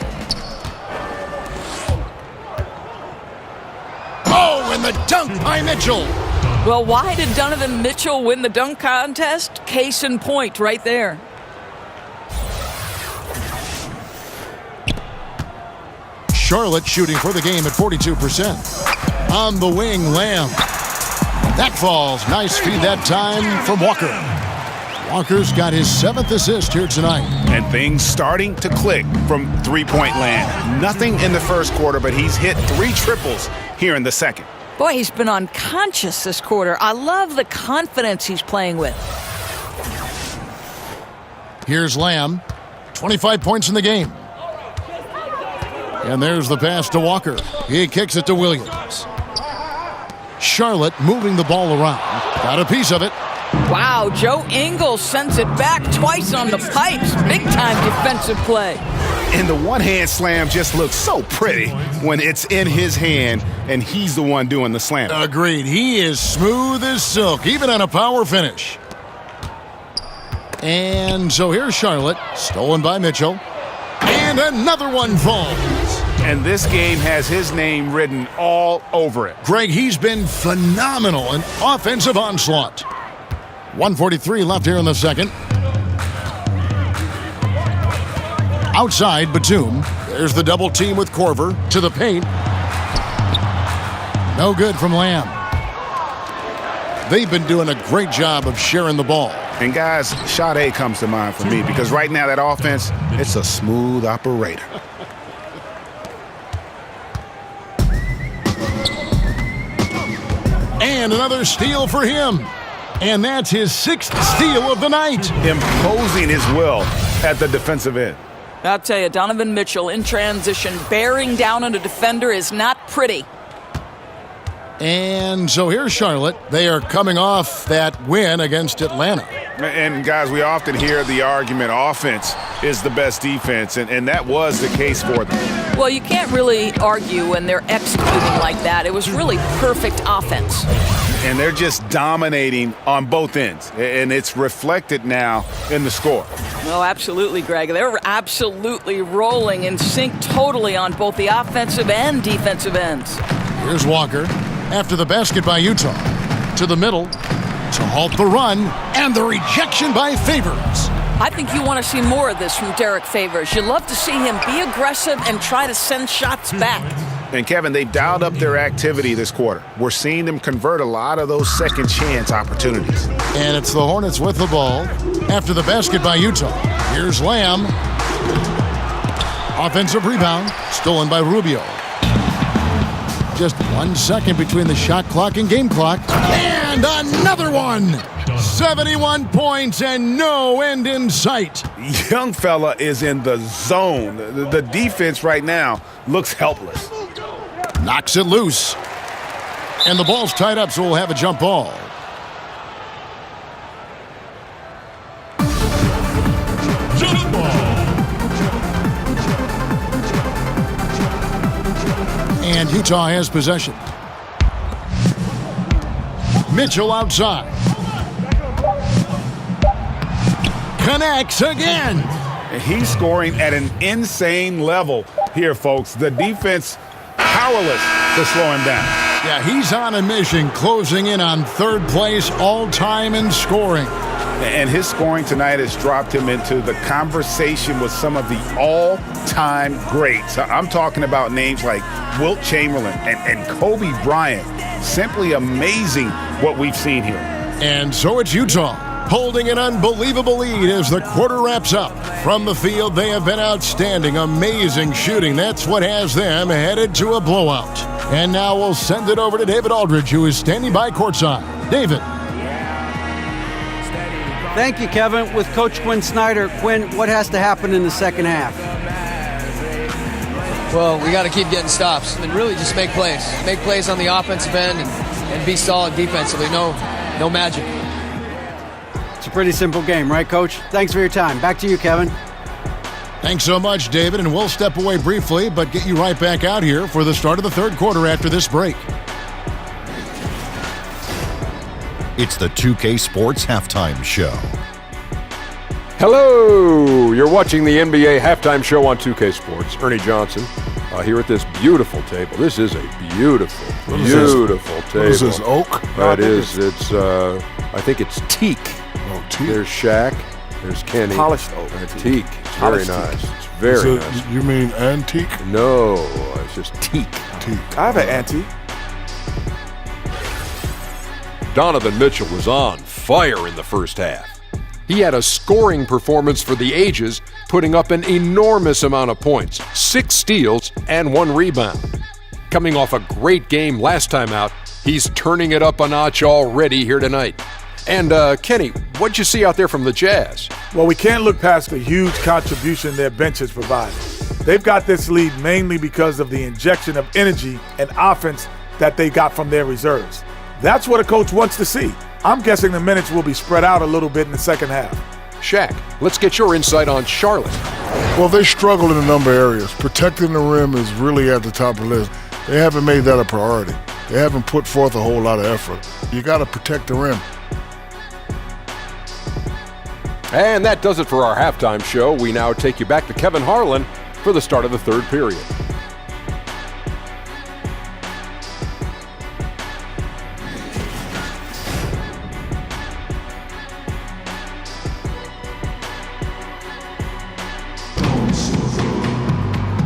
Oh, and the dunk by Mitchell. Well, why did Donovan Mitchell win the dunk contest? Case in point right there. Charlotte shooting for the game at 42%. On the wing, Lamb. That falls. Nice feed that time from Walker. Walker's got his 7th assist here tonight. And things starting to click from three-point land. Nothing in the first quarter, but he's hit 3 triples here in the second. Boy, he's been unconscious this quarter. I love the confidence he's playing with. Here's Lamb. 25 points in the game. And there's the pass to Walker. He kicks it to Williams. Charlotte moving the ball around. Got a piece of it. Wow, Joe Ingles sends it back twice on the pipes. Big-time defensive play. And the one-hand slam just looks so pretty when it's in his hand and he's the one doing the slam. Agreed. He is smooth as silk, even on a power finish. And so here's Charlotte, stolen by Mitchell. And another one falls. And this game has his name written all over it. Greg, he's been phenomenal in offensive onslaught. 1:43 left here in the second. Outside, Batum. There's the double team with Korver to the paint. No good from Lamb. They've been doing a great job of sharing the ball. And guys, Sade comes to mind for me because right now that offense, it's a smooth operator. And another steal for him. And that's his 6th steal of the night. Imposing his will at the defensive end. I'll tell you, Donovan Mitchell in transition, bearing down on a defender is not pretty. And so here's Charlotte. They are coming off that win against Atlanta. And guys, we often hear the argument offense is the best defense, and that was the case for them. Well, you can't really argue when they're executing like that. It was really perfect offense. And they're just dominating on both ends, and it's reflected now in the score. No, absolutely, Greg. They're absolutely rolling in sync totally on both the offensive and defensive ends. Here's Walker after the basket by Utah. To the middle to halt the run, and the rejection by Favors. I think you want to see more of this from Derek Favors. You love to see him be aggressive and try to send shots back. And Kevin, they've dialed up their activity this quarter. We're seeing them convert a lot of those second chance opportunities. And it's the Hornets with the ball after the basket by Utah. Here's Lamb. Offensive rebound, stolen by Rubio. Just 1 second between the shot clock and game clock. And another one! 71 points and no end in sight. Young fella is in the zone. The defense right now looks helpless. Knocks it loose. And the ball's tied up, so we'll have a jump ball. Jump ball. And Utah has possession. Mitchell outside. Connects again. And he's scoring at an insane level here, folks. The defense powerless to slow him down. Yeah, he's on a mission, closing in on 3rd place all-time in scoring. And his scoring tonight has dropped him into the conversation with some of the all-time greats. I'm talking about names like Wilt Chamberlain and Kobe Bryant. Simply amazing what we've seen here. And so it's Utah, holding an unbelievable lead as the quarter wraps up. From the field, they have been outstanding, amazing shooting. That's what has them headed to a blowout. And now we'll send it over to David Aldridge, who is standing by courtside. David. Thank you, Kevin. With Coach Quinn Snyder. Quinn, what has to happen in the second half? Well, we got to keep getting stops and really just make plays. Make plays on the offensive end and be solid defensively. No magic. It's a pretty simple game, right, Coach? Thanks for your time. Back to you, Kevin. Thanks so much, David, and we'll step away briefly, but get you right back out here for the start of the 3rd quarter after this break. It's the 2K Sports Halftime Show. Hello! You're watching the NBA Halftime Show on 2K Sports. Ernie Johnson here at this beautiful table. This is a beautiful table. What is this, oak? It is. It's, I think it's teak. Oh, teak. There's Shaq. There's Kenny. Polished oak. Teak. It's very nice. It's very nice. You mean antique? No, it's just teak. Teak. I have an antique. Donovan Mitchell was on fire in the first half. He had a scoring performance for the ages, putting up an enormous amount of points, 6 steals and 1 rebound. Coming off a great game last time out, he's turning it up a notch already here tonight. And Kenny, what'd you see out there from the Jazz? Well, we can't look past the huge contribution their bench has provided. They've got this lead mainly because of the injection of energy and offense that they got from their reserves. That's what a coach wants to see. I'm guessing the minutes will be spread out a little bit in the second half. Shaq, let's get your insight on Charlotte. Well, they struggle in a number of areas. Protecting the rim is really at the top of the list. They haven't made that a priority. They haven't put forth a whole lot of effort. You got to protect the rim. And that does it for our halftime show. We now take you back to Kevin Harlan for the start of the third period.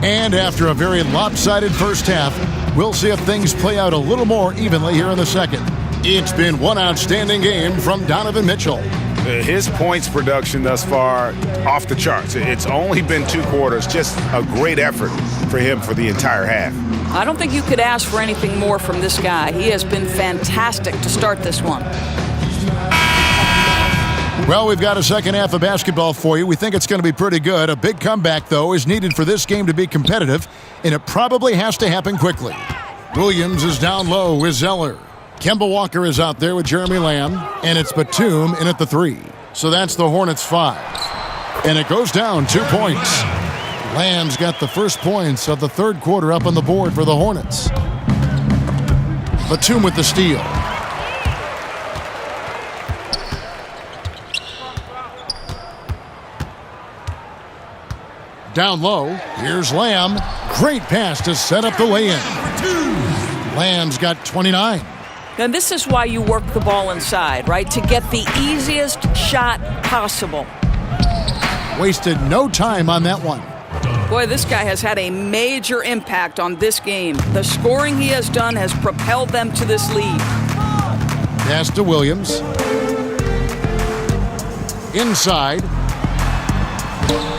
And after a very lopsided first half, we'll see if things play out a little more evenly here in the second. It's been one outstanding game from Donovan Mitchell. His points production thus far, off the charts. It's only been 2 quarters, just a great effort for him for the entire half. I don't think you could ask for anything more from this guy. He has been fantastic to start this one. Well, we've got a second half of basketball for you. We think it's going to be pretty good. A big comeback, though, is needed for this game to be competitive, and it probably has to happen quickly. Williams is down low with Zeller. Kemba Walker is out there with Jeremy Lamb, and it's Batum in at the 3. So that's the Hornets 5. And it goes down 2 points. Lamb's got the first points of the third quarter up on the board for the Hornets. Batum with the steal. Down low, here's Lamb. Great pass to set up the lay-in. Lamb's got 29. And this is why you work the ball inside, right? To get the easiest shot possible. Wasted no time on that one. Boy, this guy has had a major impact on this game. The scoring he has done has propelled them to this lead. Pass to Williams. Inside.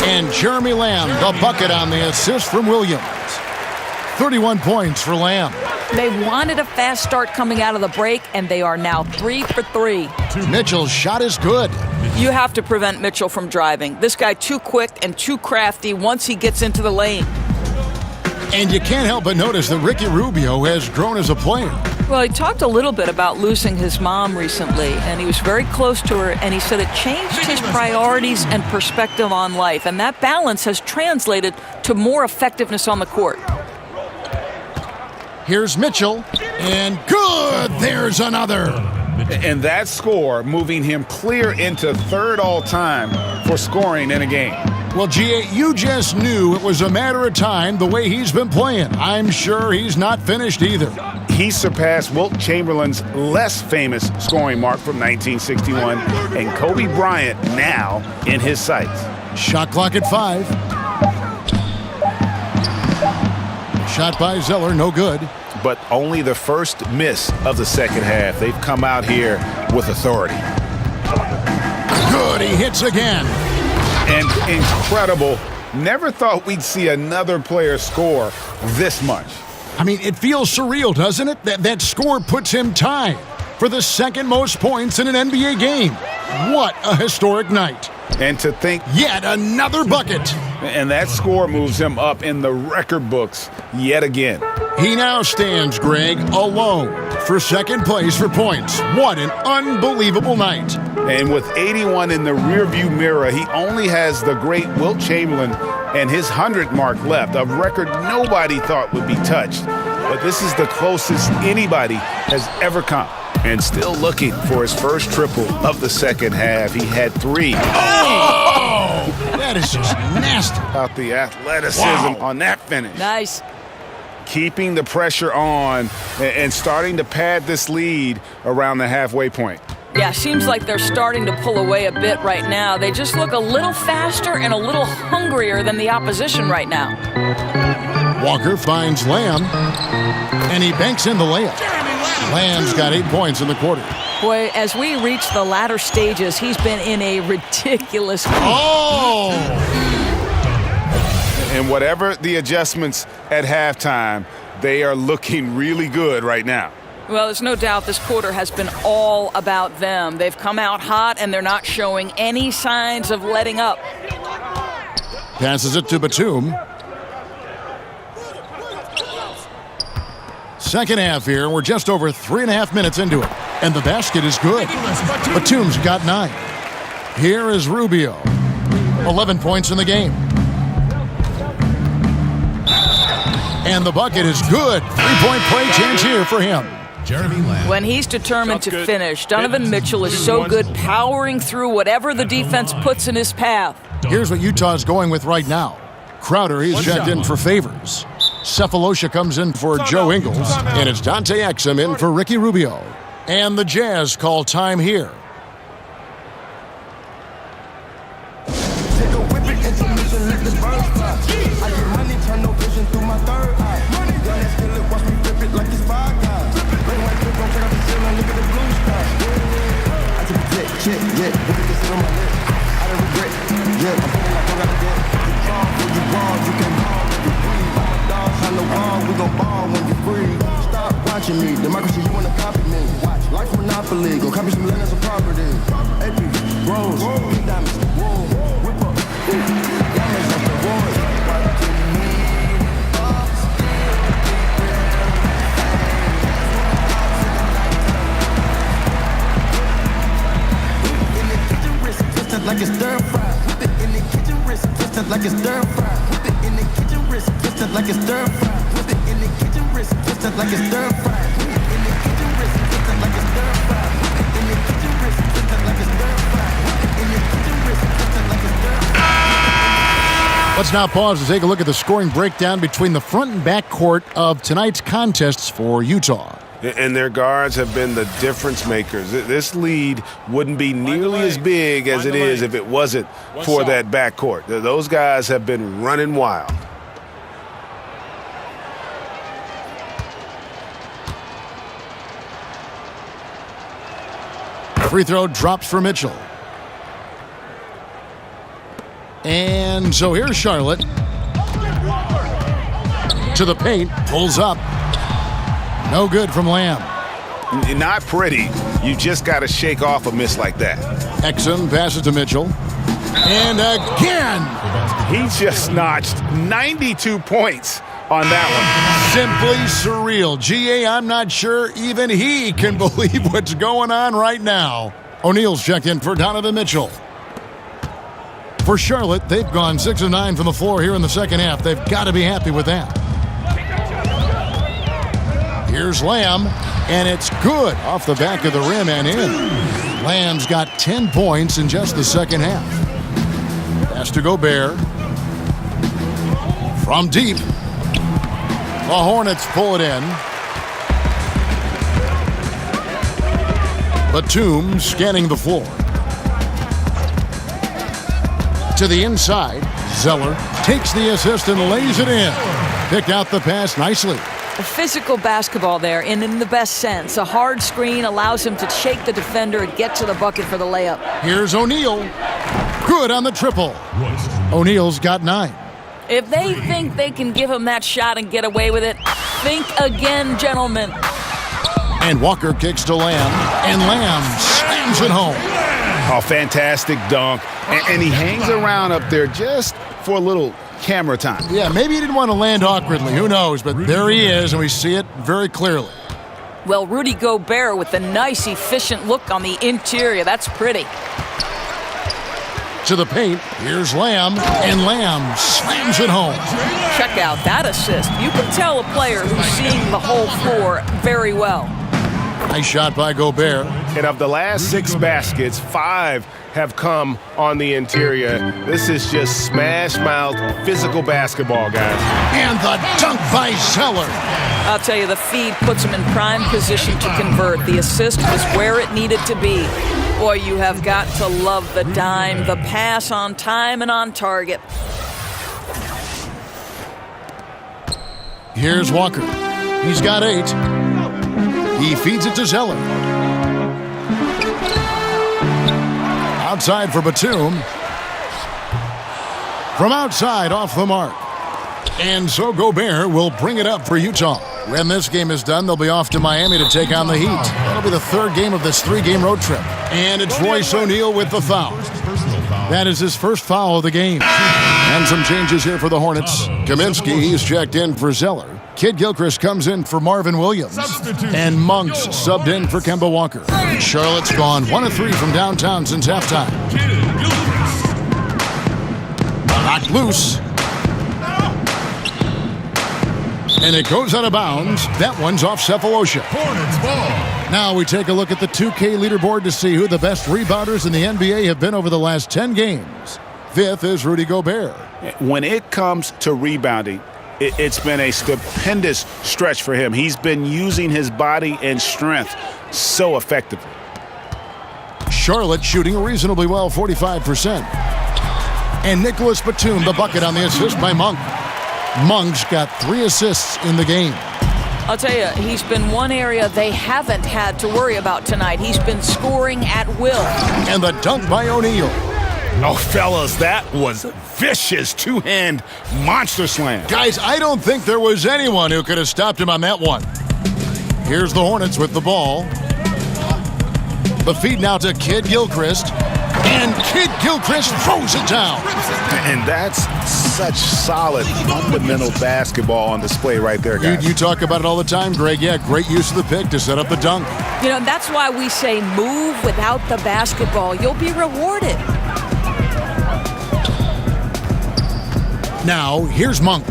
And Jeremy Lamb, the bucket on the assist from Williams. 31 points for Lamb. They wanted a fast start coming out of the break, and they are now 3 for 3. Mitchell's shot is good. You have to prevent Mitchell from driving. This guy too quick and too crafty once he gets into the lane. And you can't help but notice that Ricky Rubio has grown as a player. Well, he talked a little bit about losing his mom recently, and he was very close to her, and he said it changed his priorities and perspective on life, and that balance has translated to more effectiveness on the court. Here's Mitchell, and good! There's another. And that score moving him clear into third all-time for scoring in a game. Well, G.A., you just knew it was a matter of time the way he's been playing. I'm sure he's not finished either. He surpassed Wilt Chamberlain's less famous scoring mark from 1961, and Kobe Bryant now in his sights. Shot clock at 5. Shot by Zeller, no good. But only the first miss of the second half. They've come out here with authority. Good, he hits again. And incredible. Never thought we'd see another player score this much. I mean, it feels surreal, doesn't it? That score puts him tied for the second most points in an NBA game. What a historic night. And to think yet another bucket. And that score moves him up in the record books yet again. He now stands, Greg, alone for second place for points. What an unbelievable night. And with 81 in the rearview mirror, he only has the great Wilt Chamberlain and his 100 mark left, a record nobody thought would be touched. But this is the closest anybody has ever come. And still looking for his first triple of the second half. He had 3. Oh! That is just nasty. About the athleticism on that finish. Nice. Keeping the pressure on and starting to pad this lead around the halfway point. Yeah, seems like they're starting to pull away a bit right now. They just look a little faster and a little hungrier than the opposition right now. Walker finds Lamb, and he banks in the layup. Lamb's got 8 points in the quarter. Boy, as we reach the latter stages, he's been in a ridiculous... Oh! And whatever the adjustments at halftime, they are looking really good right now. Well, there's no doubt this quarter has been all about them. They've come out hot, and they're not showing any signs of letting up. Passes it to Batum. Second half here. We're just over 3.5 minutes into it. And the basket is good. Batum's got 9. Here is Rubio. 11 points in the game. And the bucket is good. 3-point play chance here for him. When he's determined to finish, Donovan Mitchell is so good powering through whatever the defense puts in his path. Here's what Utah's going with right now. Crowder, he's checked in for Favors. Cephalosha comes in for Joe Ingles. And it's Dante Exum in for Ricky Rubio. And the Jazz call time here. Me. Democracy, you wanna copy me. Watch, life monopoly. Go copy some land and some property. AP, Rose, pink diamonds, whoa, whip up. Diamonds up the road. What you need, in the kitchen, wrist twisted like it's stir fry. Whip it in the kitchen, wrist twisted like it's stir fry. Whip it in the kitchen, wrist twisted like it's stir fry. Whip it in the kitchen, wrist twisted like it's stir fry. Let's now pause to take a look at the scoring breakdown between the front and back court of tonight's contests for Utah. And their guards have been the difference makers. This lead wouldn't be nearly as big as it is if it wasn't for that backcourt. Those guys have been running wild. Free throw drops for Mitchell. And so here's Charlotte. To the paint, pulls up. No good from Lamb. Not pretty. You just got to shake off a miss like that. Exum passes to Mitchell. And again! He just notched 92 points on that one. Simply surreal. GA, I'm not sure even he can believe what's going on right now. O'Neal's checked in for Donovan Mitchell. For Charlotte, they've gone 6 of 9 from the floor here in the second half. They've got to be happy with that. Here's Lamb, and it's good off the back of the rim and in. Lamb's got 10 points in just the second half. Pass to Gobert. From deep. The Hornets pull it in. Batum scanning the floor. To the inside. Zeller takes the assist and lays it in. Picked out the pass nicely. A physical basketball there, and in the best sense. A hard screen allows him to shake the defender and get to the bucket for the layup. Here's O'Neal. Good on the triple. O'Neal's got 9. If they think they can give him that shot and get away with it, think again, gentlemen. And Walker kicks to Lamb, and Lamb slams it home. Oh, fantastic dunk. And he hangs around up there just for a little camera time. Yeah, maybe he didn't want to land awkwardly. Who knows? But there he is, and we see it very clearly. Well, Rudy Gobert with a nice, efficient look on the interior. That's pretty. To the paint. Here's Lamb, and Lamb slams it home. Check out that assist. You can tell a player who's seeing the whole floor very well. Nice shot by Gobert. And of the last 6 baskets, 5 have come on the interior. This is just smash-mouth physical basketball, guys. And the dunk by Zeller. I'll tell you, the feed puts him in prime position to convert. The assist was where it needed to be. Boy, you have got to love the dime, the pass on time and on target. Here's Walker. He's got 8. He feeds it to Zeller. Outside for Batum. From outside, off the mark. And so Gobert will bring it up for Utah. When this game is done, they'll be off to Miami to take on the Heat. That'll be the third game of this 3-game road trip. And it's Royce O'Neal with the foul. That is his first foul of the game. And some changes here for the Hornets. Kaminsky, he's checked in for Zeller. Kid Gilchrist comes in for Marvin Williams. And Monks subbed in for Kemba Walker. Charlotte's gone 1 of 3 from downtown since halftime. Knocked loose. And it goes out of bounds. That one's off Cephalosha. Hornets ball. Now we take a look at the 2K leaderboard to see who the best rebounders in the NBA have been over the last 10 games. 5th is Rudy Gobert. When it comes to rebounding, it's been a stupendous stretch for him. He's been using his body and strength so effectively. Charlotte shooting reasonably well, 45%. And Nicholas Batum, the bucket on the assist by Monk. Monk's got 3 assists in the game. I'll tell you, he's been one area they haven't had to worry about tonight. He's been scoring at will. And the dunk by O'Neal. Oh, fellas, that was vicious two-hand monster slam. Guys, I don't think there was anyone who could have stopped him on that one. Here's the Hornets with the ball. The feed now to Kid Gilchrist. And Kid Gilchrist throws it down. And that's such solid, fundamental basketball on display right there, guys. You talk about it all the time, Greg. Yeah, great use of the pick to set up the dunk. You know, that's why we say move without the basketball. You'll be rewarded. Now, here's Monk.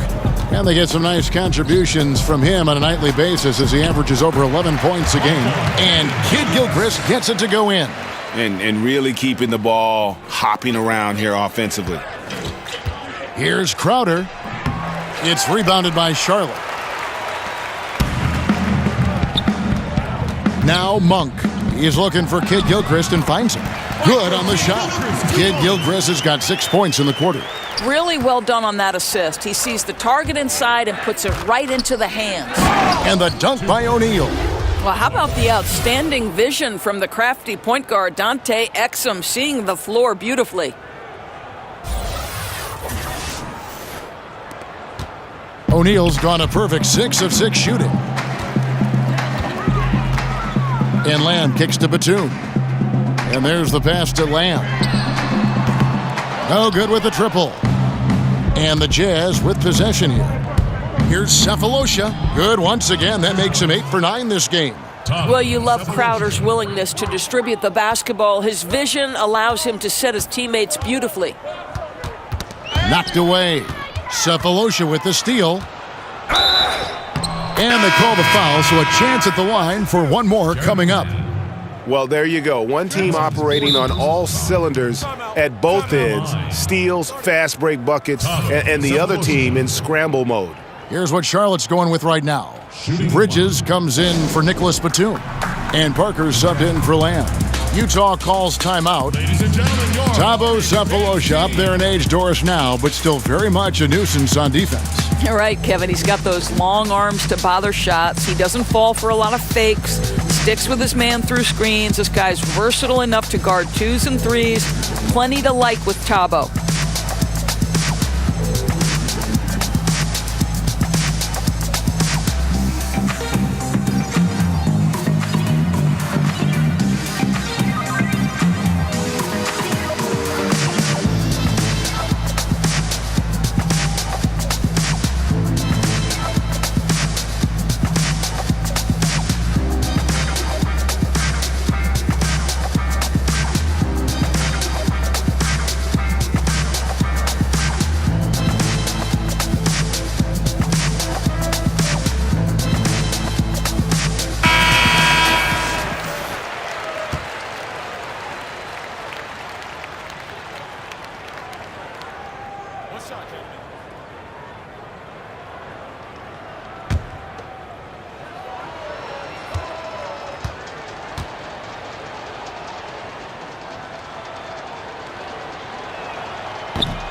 And they get some nice contributions from him on a nightly basis as he averages over 11 points a game. And Kid Gilchrist gets it to go in. And really keeping the ball hopping around here offensively. Here's Crowder. It's rebounded by Charlotte. Now Monk. He's looking for Kid Gilchrist and finds him. Good on the shot. Kid Gilchrist has got 6 points in the quarter. Really well done on that assist. He sees the target inside and puts it right into the hands. And the dunk by O'Neal. Well, how about the outstanding vision from the crafty point guard, Dante Exum, seeing the floor beautifully. O'Neal's gone a perfect 6 of 6 shooting. And Lamb kicks to Batum. And there's the pass to Lamb. No good with the triple. And the Jazz with possession here. Here's Cephalosha. Good once again. That makes him 8 for 9 this game. Well, you love Crowder's willingness to distribute the basketball. His vision allows him to set his teammates beautifully. Knocked away. Cephalosha with the steal. And they call the foul, so a chance at the line for one more coming up. Well, there you go. One team operating on all cylinders at both ends. Steals, fast break buckets, and the other team in scramble mode. Here's what Charlotte's going with right now. Bridges comes in for Nicholas Batum. And Parker subbed in for Lamb. Utah calls timeout. Thabo Cephalosha up there in age, Doris now, but still very much a nuisance on defense. You're right, Kevin. He's got those long arms to bother shots. He doesn't fall for a lot of fakes. Sticks with his man through screens. This guy's versatile enough to guard 2s and 3s. Plenty to like with Thabo.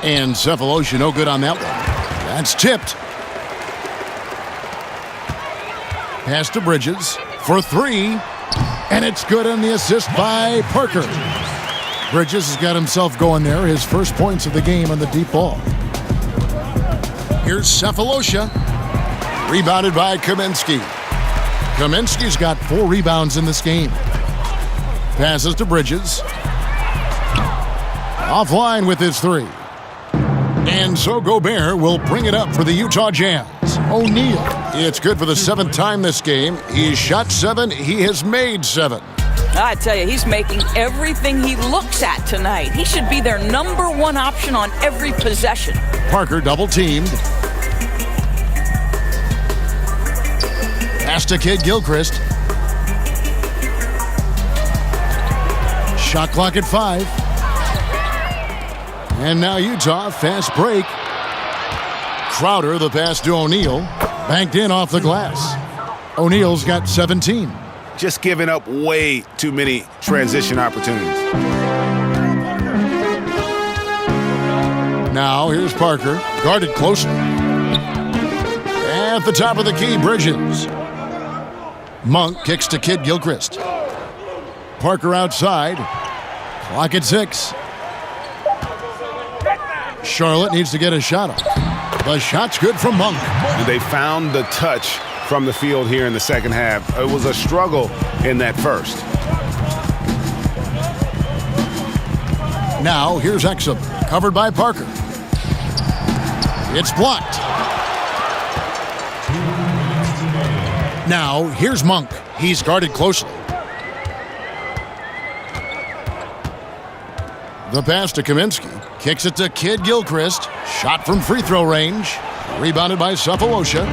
And Cephalosha no good on that one. That's tipped. Pass to Bridges for 3. And it's good on the assist by Parker. Bridges has got himself going there. His first points of the game on the deep ball. Here's Cephalosha. Rebounded by Kaminsky. Kaminsky's got 4 rebounds in this game. Passes to Bridges. Offline with his 3. And so Gobert will bring it up for the Utah Jazz. O'Neal. It's good for the 7th time this game. He's shot 7. He has made 7. I tell you, he's making everything he looks at tonight. He should be their number 1 option on every possession. Parker double-teamed. Pass to Kid Gilchrist. Shot clock at 5. And now Utah, fast break. Crowder, the pass to O'Neal. Banked in off the glass. O'Neal's got 17. Just giving up way too many transition opportunities. Now here's Parker, guarded closely. At the top of the key, Bridges. Monk kicks to Kid Gilchrist. Parker outside. Clock at 6. Charlotte needs to get a shot up. The shot's good from Monk. They found the touch from the field here in the second half. It was a struggle in that first. Now here's Exum, covered by Parker. It's blocked. Now here's Monk. He's guarded closely. The pass to Kaminsky. Kicks it to Kid Gilchrist. Shot from free throw range. Rebounded by Cephalosha.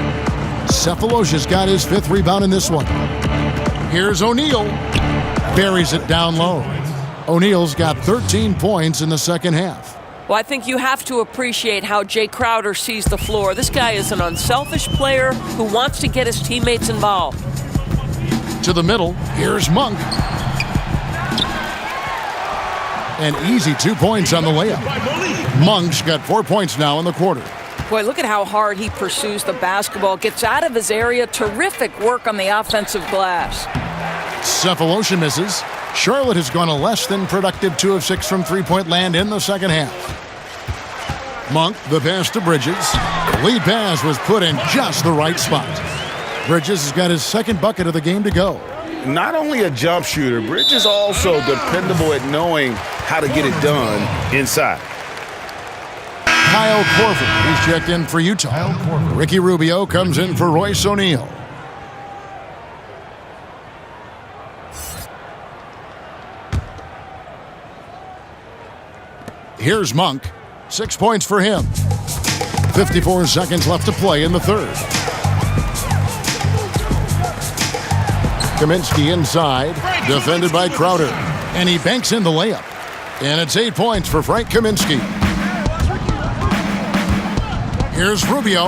Cephalosha's got his 5th rebound in this one. Here's O'Neal. Buries it down low. O'Neal's got 13 points in the second half. Well, I think you have to appreciate how Jay Crowder sees the floor. This guy is an unselfish player who wants to get his teammates involved. To the middle, here's Monk. An easy 2 points on the layup. Monk's got 4 points now in the quarter. Boy, look at how hard he pursues the basketball. Gets out of his area. Terrific work on the offensive glass. Cephalosha misses. Charlotte has gone a less than productive 2 of 6 from three-point land in the second half. Monk, the pass to Bridges. Lead pass was put in just the right spot. Bridges has got his 2nd bucket of the game to go. Not only a jump shooter, Bridges also dependable at knowing how to get it done inside. Kyle Korver, he's checked in for Utah. Ricky Rubio comes in for Royce O'Neal. Here's Monk. 6 points for him. 54 seconds left to play in the third. Kaminsky inside, defended by Crowder. And he banks in the layup. And it's 8 points for Frank Kaminsky. Here's Rubio.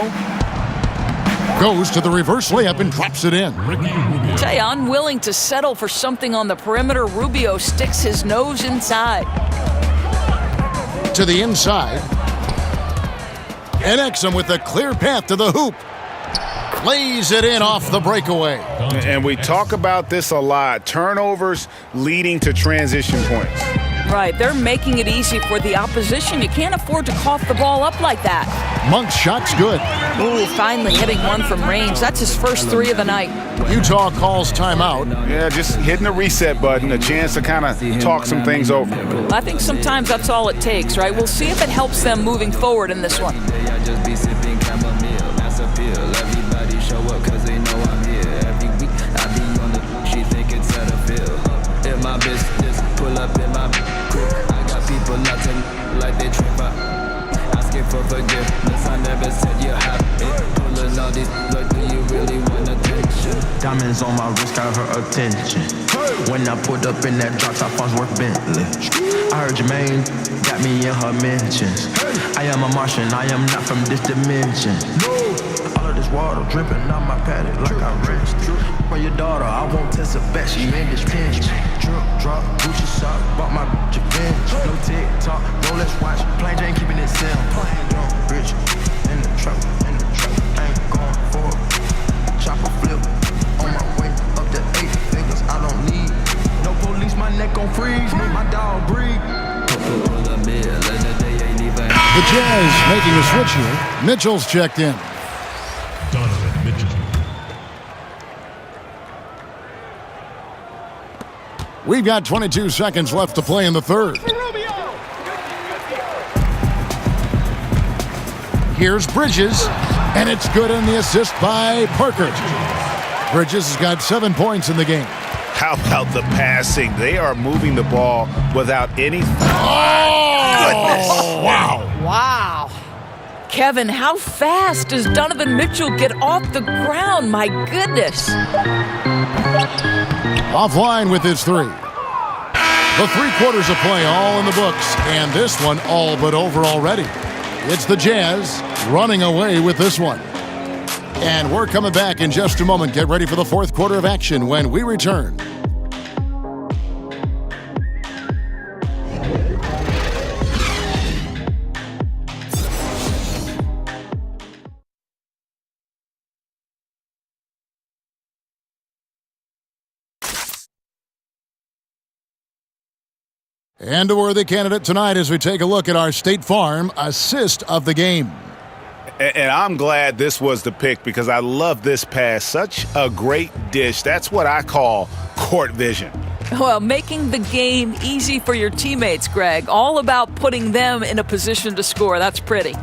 Goes to the reverse layup and drops it in. I tell you, unwilling to settle for something on the perimeter, Rubio sticks his nose inside. To the inside. And Exum with a clear path to the hoop. Lays it in off the breakaway. And we talk about this a lot. Turnovers leading to transition points. Right, they're making it easy for the opposition. You can't afford to cough the ball up like that. Monk's shot's good. Ooh, finally hitting one from range. That's his first 3 of the night. Utah calls timeout. Yeah, just hitting the reset button, a chance to kind of talk some things over. I think sometimes that's all it takes, right? We'll see if it helps them moving forward in this one. Pull up in my crib. I got people laughing like they trip out. Asking for forgiveness, I never said you have it. Pulling all these, like, do you really want attention? Diamonds on my wrist got her attention. When I pulled up in that drop top, I was worth Bentley. I heard Jermaine got me in her mentions. I am a Martian, I am not from this dimension. All of this water dripping on my paddock like I rested. For your daughter, I won't test her back, she made this pinch. Drop, Gucci sock, bought my bitch a bench. No TikTok, Rolex watch, plain Jane keeping it simple. Drunk, rich, in the truck, ain't going for it. Chopper flip, on my way up to 8 figures, I don't need no police, my neck gon' freeze, make my dog breathe. Jazz making a switch here. Mitchell's checked in. Donovan Mitchell. We've got 22 seconds left to play in the third. Here's Bridges, and it's good in the assist by Parker. Bridges has got 7 points in the game. How about the passing? They are moving the ball without any. Oh! Goodness. Wow. Wow. Kevin, how fast does Donovan Mitchell get off the ground? My goodness. Offline with his three. The 3 quarters of play all in the books, and this one all but over already. It's the Jazz running away with this one. And we're coming back in just a moment. Get ready for the 4th quarter of action when we return. And a worthy candidate tonight as we take a look at our State Farm assist of the game. And I'm glad this was the pick because I love this pass. Such a great dish. That's what I call court vision. Well, making the game easy for your teammates, Greg. All about putting them in a position to score. That's pretty.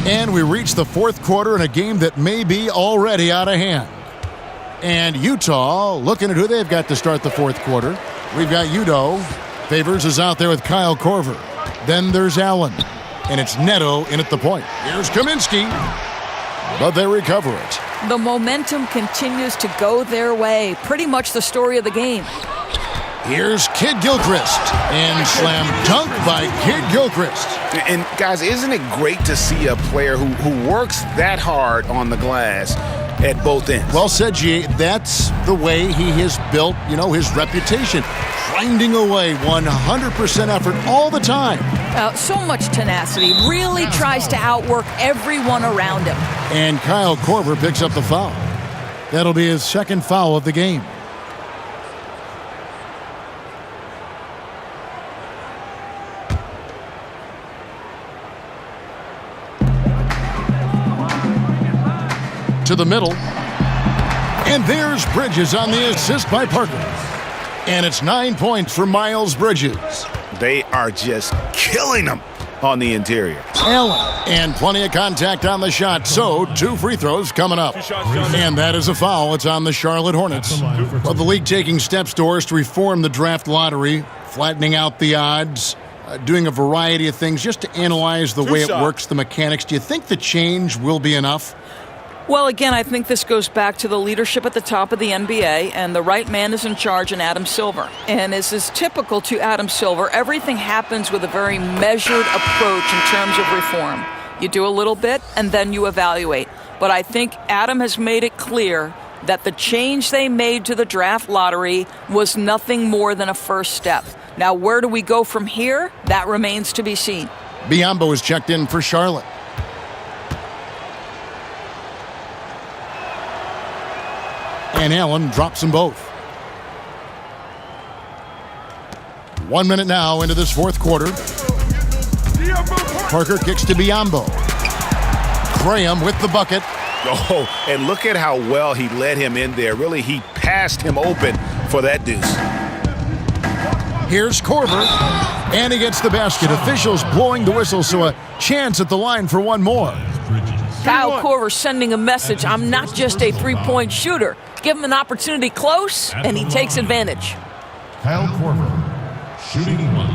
And we reach the 4th quarter in a game that may be already out of hand. And Utah looking at who they've got to start the 4th quarter. We've got Udo. Favors is out there with Kyle Korver. Then there's Allen. And it's Neto in at the point. Here's Kaminsky. But they recover it. The momentum continues to go their way. Pretty much the story of the game. Here's Kid Gilchrist. And slam dunk by Kid Gilchrist. And guys, isn't it great to see a player who works that hard on the glass at both ends? Well said, G. That's the way he has built, his reputation. Grinding away 100% effort all the time. So much tenacity. Really tries to outwork everyone around him. And Kyle Korver picks up the foul. That'll be his 2nd foul of the game. To the middle. And there's Bridges on the assist by Parker. And it's 9 points for Miles Bridges. They are just killing them on the interior. Allen. And plenty of contact on the shot. So 2 free throws coming up. And that is a foul. It's on the Charlotte Hornets. Well, the league taking steps, Doris, to reform the draft lottery, flattening out the odds, doing a variety of things just to analyze the way it works, the mechanics. Do you think the change will be enough? Well, again, I think this goes back to the leadership at the top of the NBA, and the right man is in charge in Adam Silver. And as is typical to Adam Silver, everything happens with a very measured approach in terms of reform. You do a little bit, and then you evaluate. But I think Adam has made it clear that the change they made to the draft lottery was nothing more than a first step. Now, where do we go from here? That remains to be seen. Biyombo is checked in for Charlotte. And Allen drops them both. 1 minute now into this 4th quarter. Parker kicks to Biyombo. Graham with the bucket. Oh, and look at how well he led him in there. Really, he passed him open for that deuce. Here's Korver. And he gets the basket. Officials blowing the whistle, so a chance at the line for one more. Kyle Korver sending a message, I'm not just a three-point shooter. Give him an opportunity close, and he takes advantage. Kyle Korver, shooting 1.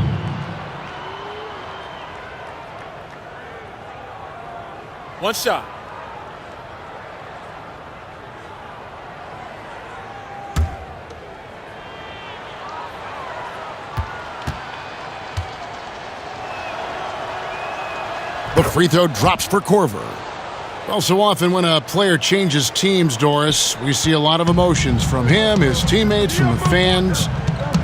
One shot. The free throw drops for Korver. Well, so often when a player changes teams, Doris, we see a lot of emotions from him, his teammates, from the fans.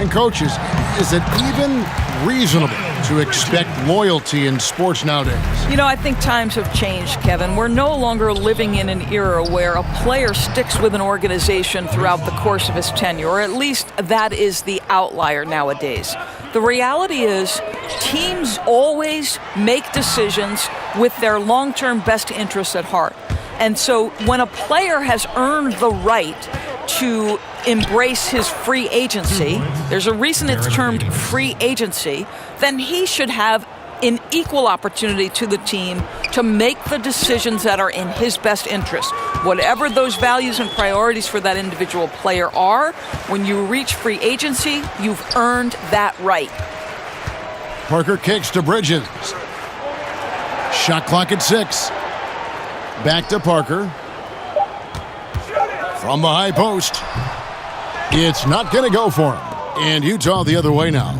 And coaches, is it even reasonable to expect loyalty in sports nowadays? You know, I think times have changed, Kevin. We're no longer living in an era where a player sticks with an organization throughout the course of his tenure, or at least that is the outlier nowadays. The reality is teams always make decisions with their long-term best interests at heart. And so when a player has earned the right to embrace his free agency, there's a reason it's termed free agency, then he should have an equal opportunity to the team to make the decisions that are in his best interest. Whatever those values and priorities for that individual player are, when you reach free agency, you've earned that right. Parker kicks to Bridges. Shot clock at 6. Back to Parker. From the high post. It's not going to go for him. And Utah the other way now.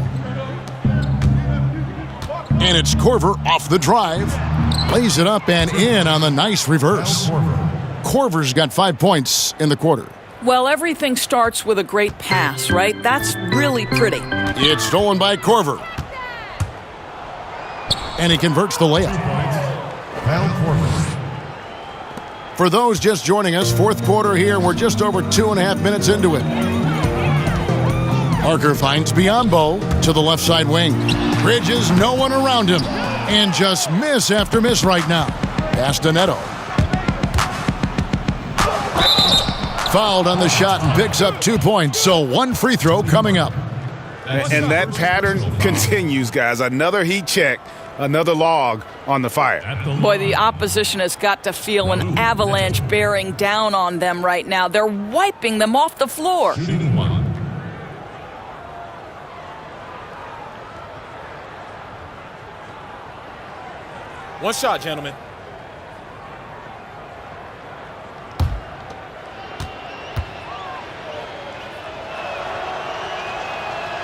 And it's Korver off the drive. Lays it up and in on the nice reverse. Korver's got 5 points in the quarter. Well, everything starts with a great pass, right? That's really pretty. It's stolen by Korver. And he converts the layup. For those just joining us, fourth quarter here. We're just over 2.5 minutes into it. Parker finds Biyombo to the left side wing. Bridges, no one around him. And just miss after miss right now. Pass to Neto. Fouled on the shot and picks up 2 points. So one free throw coming up. And that pattern continues, guys. Another heat check. Another log on the fire. Boy, the opposition has got to feel an avalanche bearing down on them right now. They're wiping them off the floor. One shot, gentlemen.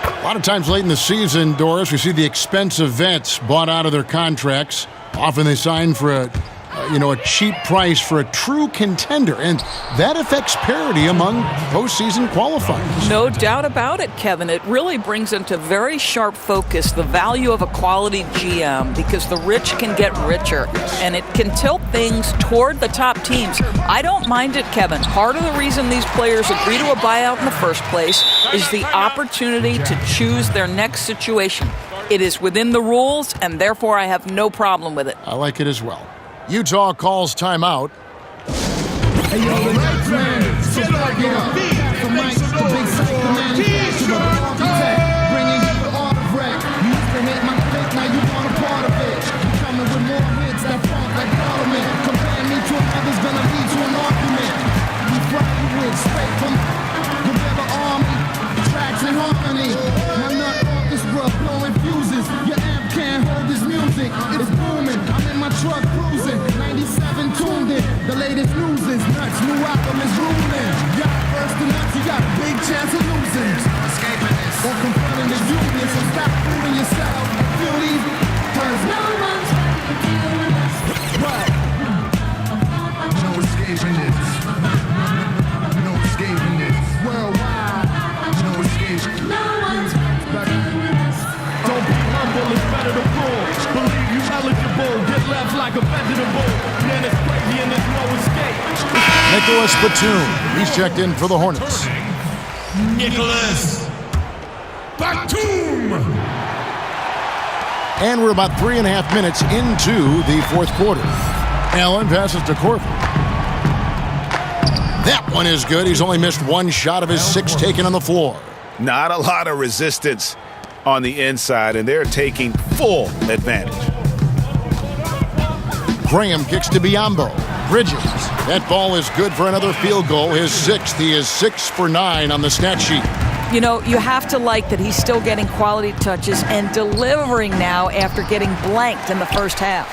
A lot of times late in the season, Doris, we see the expensive vets bought out of their contracts. Often they sign for a cheap price for a true contender, and that affects parity among postseason qualifiers. No doubt about it, Kevin. It really brings into very sharp focus the value of a quality GM, because the rich can get richer, and it can tilt things toward the top teams. I don't mind it, Kevin. Part of the reason these players agree to a buyout in the first place is the opportunity to choose their next situation. It is within the rules, and therefore I have no problem with it. I like it as well. Utah calls timeout. It's booming, I'm in my truck cruising, 97 tuned in, the latest news is nuts, new album is ruling. Y'all first to nuts, you got a big chance of losing. Escaping this, or confronting the union, so stop fooling yourself. Feel these, cause no one's dealing with us. What? No escaping this. No escaping this. Worldwide, no escaping. No one's dealing with us. Don't be humble, it's better to rule. Believe you eligible, get left like a vegetable. Man, it's crazy and there's no escape. Nicholas Batum, he's checked in for the Hornets. Nicholas Batum. And we're about 3.5 minutes into the fourth quarter. Allen passes to Korver. That one is good. He's only missed one shot of his 6 taken on the floor. Not a lot of resistance on the inside, and they're taking full advantage. Graham kicks to Biyombo. Bridges. That ball is good for another field goal. His 6th. He is 6 for 9 on the stat sheet. You know, you have to like that he's still getting quality touches and delivering now after getting blanked in the first half.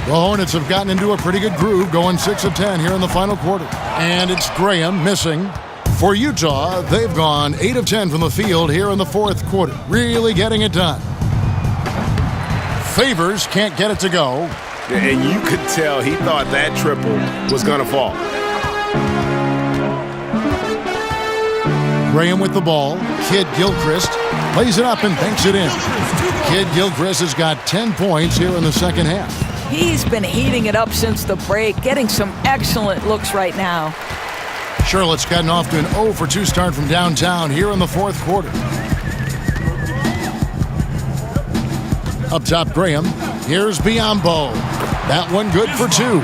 The Hornets have gotten into a pretty good groove, going 6 of 10 here in the final quarter. And it's Graham missing. For Utah, they've gone 8 of 10 from the field here in the fourth quarter. Really getting it done. Favors can't get it to go. And you could tell he thought that triple was going to fall. Graham with the ball. Kid Gilchrist lays it up and banks it in. Kid Gilchrist has got 10 points here in the second half. He's been heating it up since the break, getting some excellent looks right now. Charlotte's gotten off to an 0 for 2 start from downtown here in the fourth quarter. Up top, Graham. Here's Biombo. That one good for 2.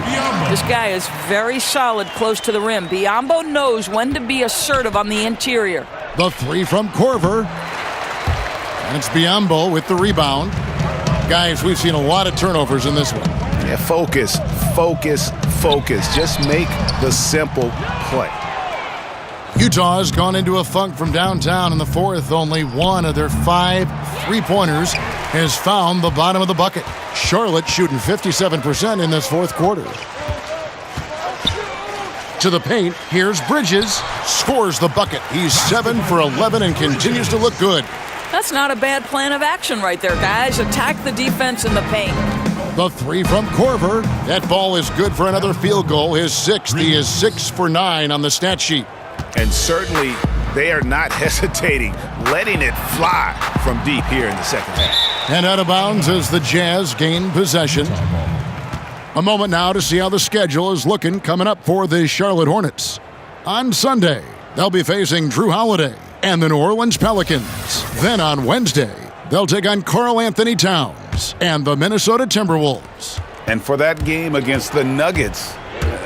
This guy is very solid close to the rim. Biombo knows when to be assertive on the interior. The 3 from Korver. And it's Biombo with the rebound. Guys, we've seen a lot of turnovers in this one. Yeah, focus, focus, focus. Just make the simple play. Utah has gone into a funk from downtown in the fourth. Only one of their 5 3-pointers has found the bottom of the bucket. Charlotte shooting 57% in this fourth quarter. To the paint, here's Bridges. Scores the bucket. He's 7 for 11 and continues to look good. That's not a bad plan of action right there, guys. Attack the defense in the paint. The 3 from Korver. That ball is good for another field goal. His 6th. He is 6 for 9 on the stat sheet. And certainly they are not hesitating, letting it fly from deep here in the second half. And out of bounds as the Jazz gain possession. A moment now to see how the schedule is looking coming up for the Charlotte Hornets. On Sunday, they'll be facing Drew Holiday and the New Orleans Pelicans. Then on Wednesday, they'll take on Karl Anthony Towns and the Minnesota Timberwolves. And for that game against the Nuggets,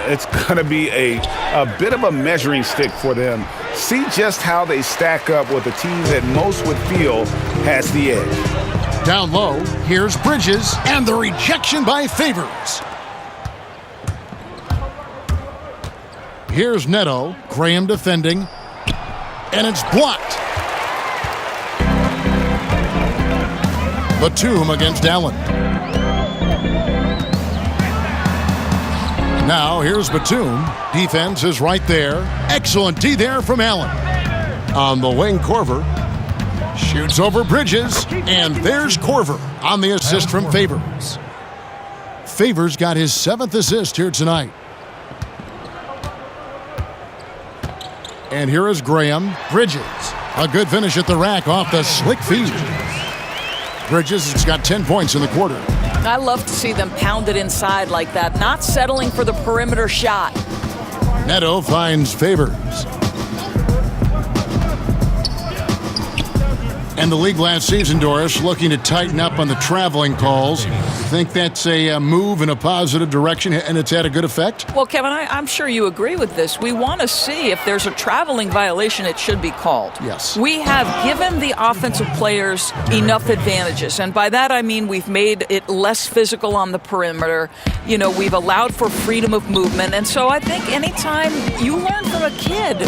it's going to be a bit of a measuring stick for them. See just how they stack up with a team that most would feel has the edge. Down low, here's Bridges, and the rejection by Favors. Here's Neto, Graham defending, and it's blocked. Batum against Allen. Now here's Batum. Defense is right there. Excellent D there from Allen. On the wing, Korver shoots over Bridges, and there's Korver on the assist from Favors. Favors got his 7th assist here tonight. And here is Graham. Bridges. A good finish at the rack off the slick feed. Bridges has got 10 points in the quarter. I love to see them pound it inside like that, not settling for the perimeter shot. Neto finds Favors. And the league last season, Doris, looking to tighten up on the traveling calls. Think that's a move in a positive direction, and it's had a good effect? Well, Kevin, I'm sure you agree with this. We want to see if there's a traveling violation, it should be called. Yes. We have given the offensive players enough advantages, and by that I mean we've made it less physical on the perimeter. You know, we've allowed for freedom of movement, and so I think anytime you learn from a kid,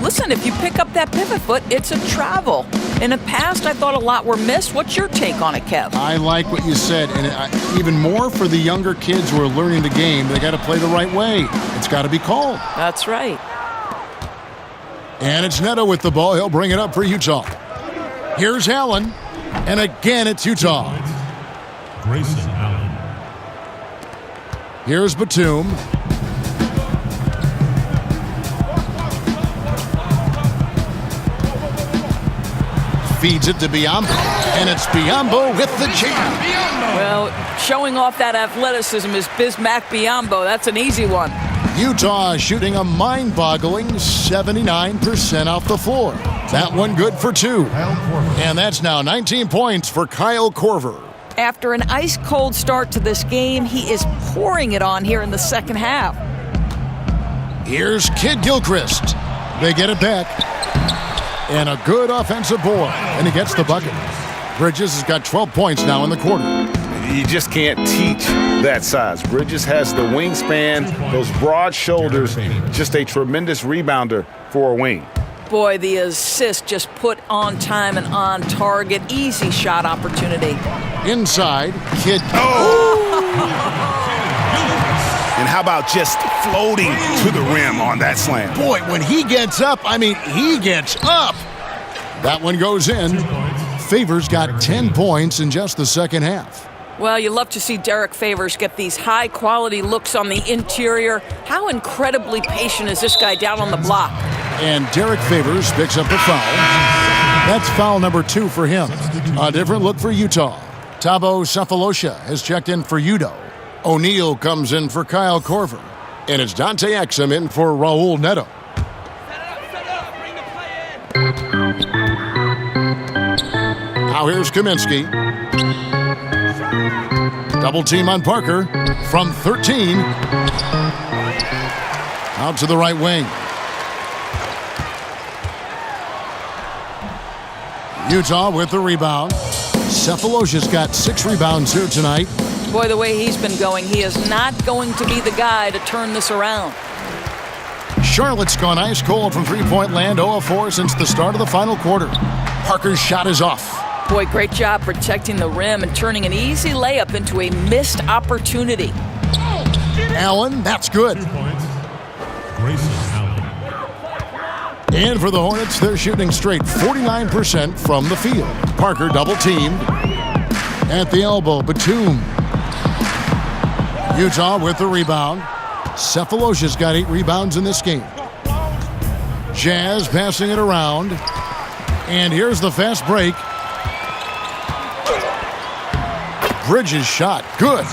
listen, if you pick up that pivot foot, it's a travel. In the past, I thought a lot were missed. What's your take on it, Kev? I like what you said, and even more for the younger kids who are learning the game, they got to play the right way. It's got to be called. That's right. And it's Neto with the ball. He'll bring it up for Utah. Here's Allen, and again it's Utah. Grayson Allen. Here's Batum. Feeds it to Biombo, and it's Biombo with the jam. Well, showing off that athleticism is Bismack Biombo. That's an easy one. Utah shooting a mind-boggling 79% off the floor. That one good for 2. And that's now 19 points for Kyle Korver. After an ice-cold start to this game, he is pouring it on here in the second half. Here's Kid Gilchrist. They get it back. And a good offensive board, and he gets the bucket. Bridges has got 12 points now in the quarter. You just can't teach that size. Bridges has the wingspan, those broad shoulders, just a tremendous rebounder for a wing. Boy, the assist just put on time and on target. Easy shot opportunity. Inside, Kid. And how about just floating to the rim on that slam? Boy, when he gets up, he gets up. That one goes in. Favors got 10 points in just the second half. Well, you love to see Derek Favors get these high-quality looks on the interior. How incredibly patient is this guy down on the block? And Derek Favors picks up the foul. That's foul number 2 for him. A different look for Utah. Thabo Sefolosha has checked in for Udo. O'Neal comes in for Kyle Korver. And it's Dante Exum in for Raul Neto. Now here's Kaminsky. Double team on Parker from 13. Out to the right wing. Utah with the rebound. Sefolosha's got 6 rebounds here tonight. Boy, the way he's been going, he is not going to be the guy to turn this around. Charlotte's gone ice cold from three-point land, 0 of 4 since the start of the final quarter. Parker's shot is off. Boy, great job protecting the rim and turning an easy layup into a missed opportunity. Allen, that's good. 2 points. Grayson Allen. And for the Hornets, they're shooting straight 49% from the field. Parker double-teamed. At the elbow, Batum. Utah with the rebound. Sefolosha's got 8 rebounds in this game. Jazz passing it around. And here's the fast break. Bridges shot. Good.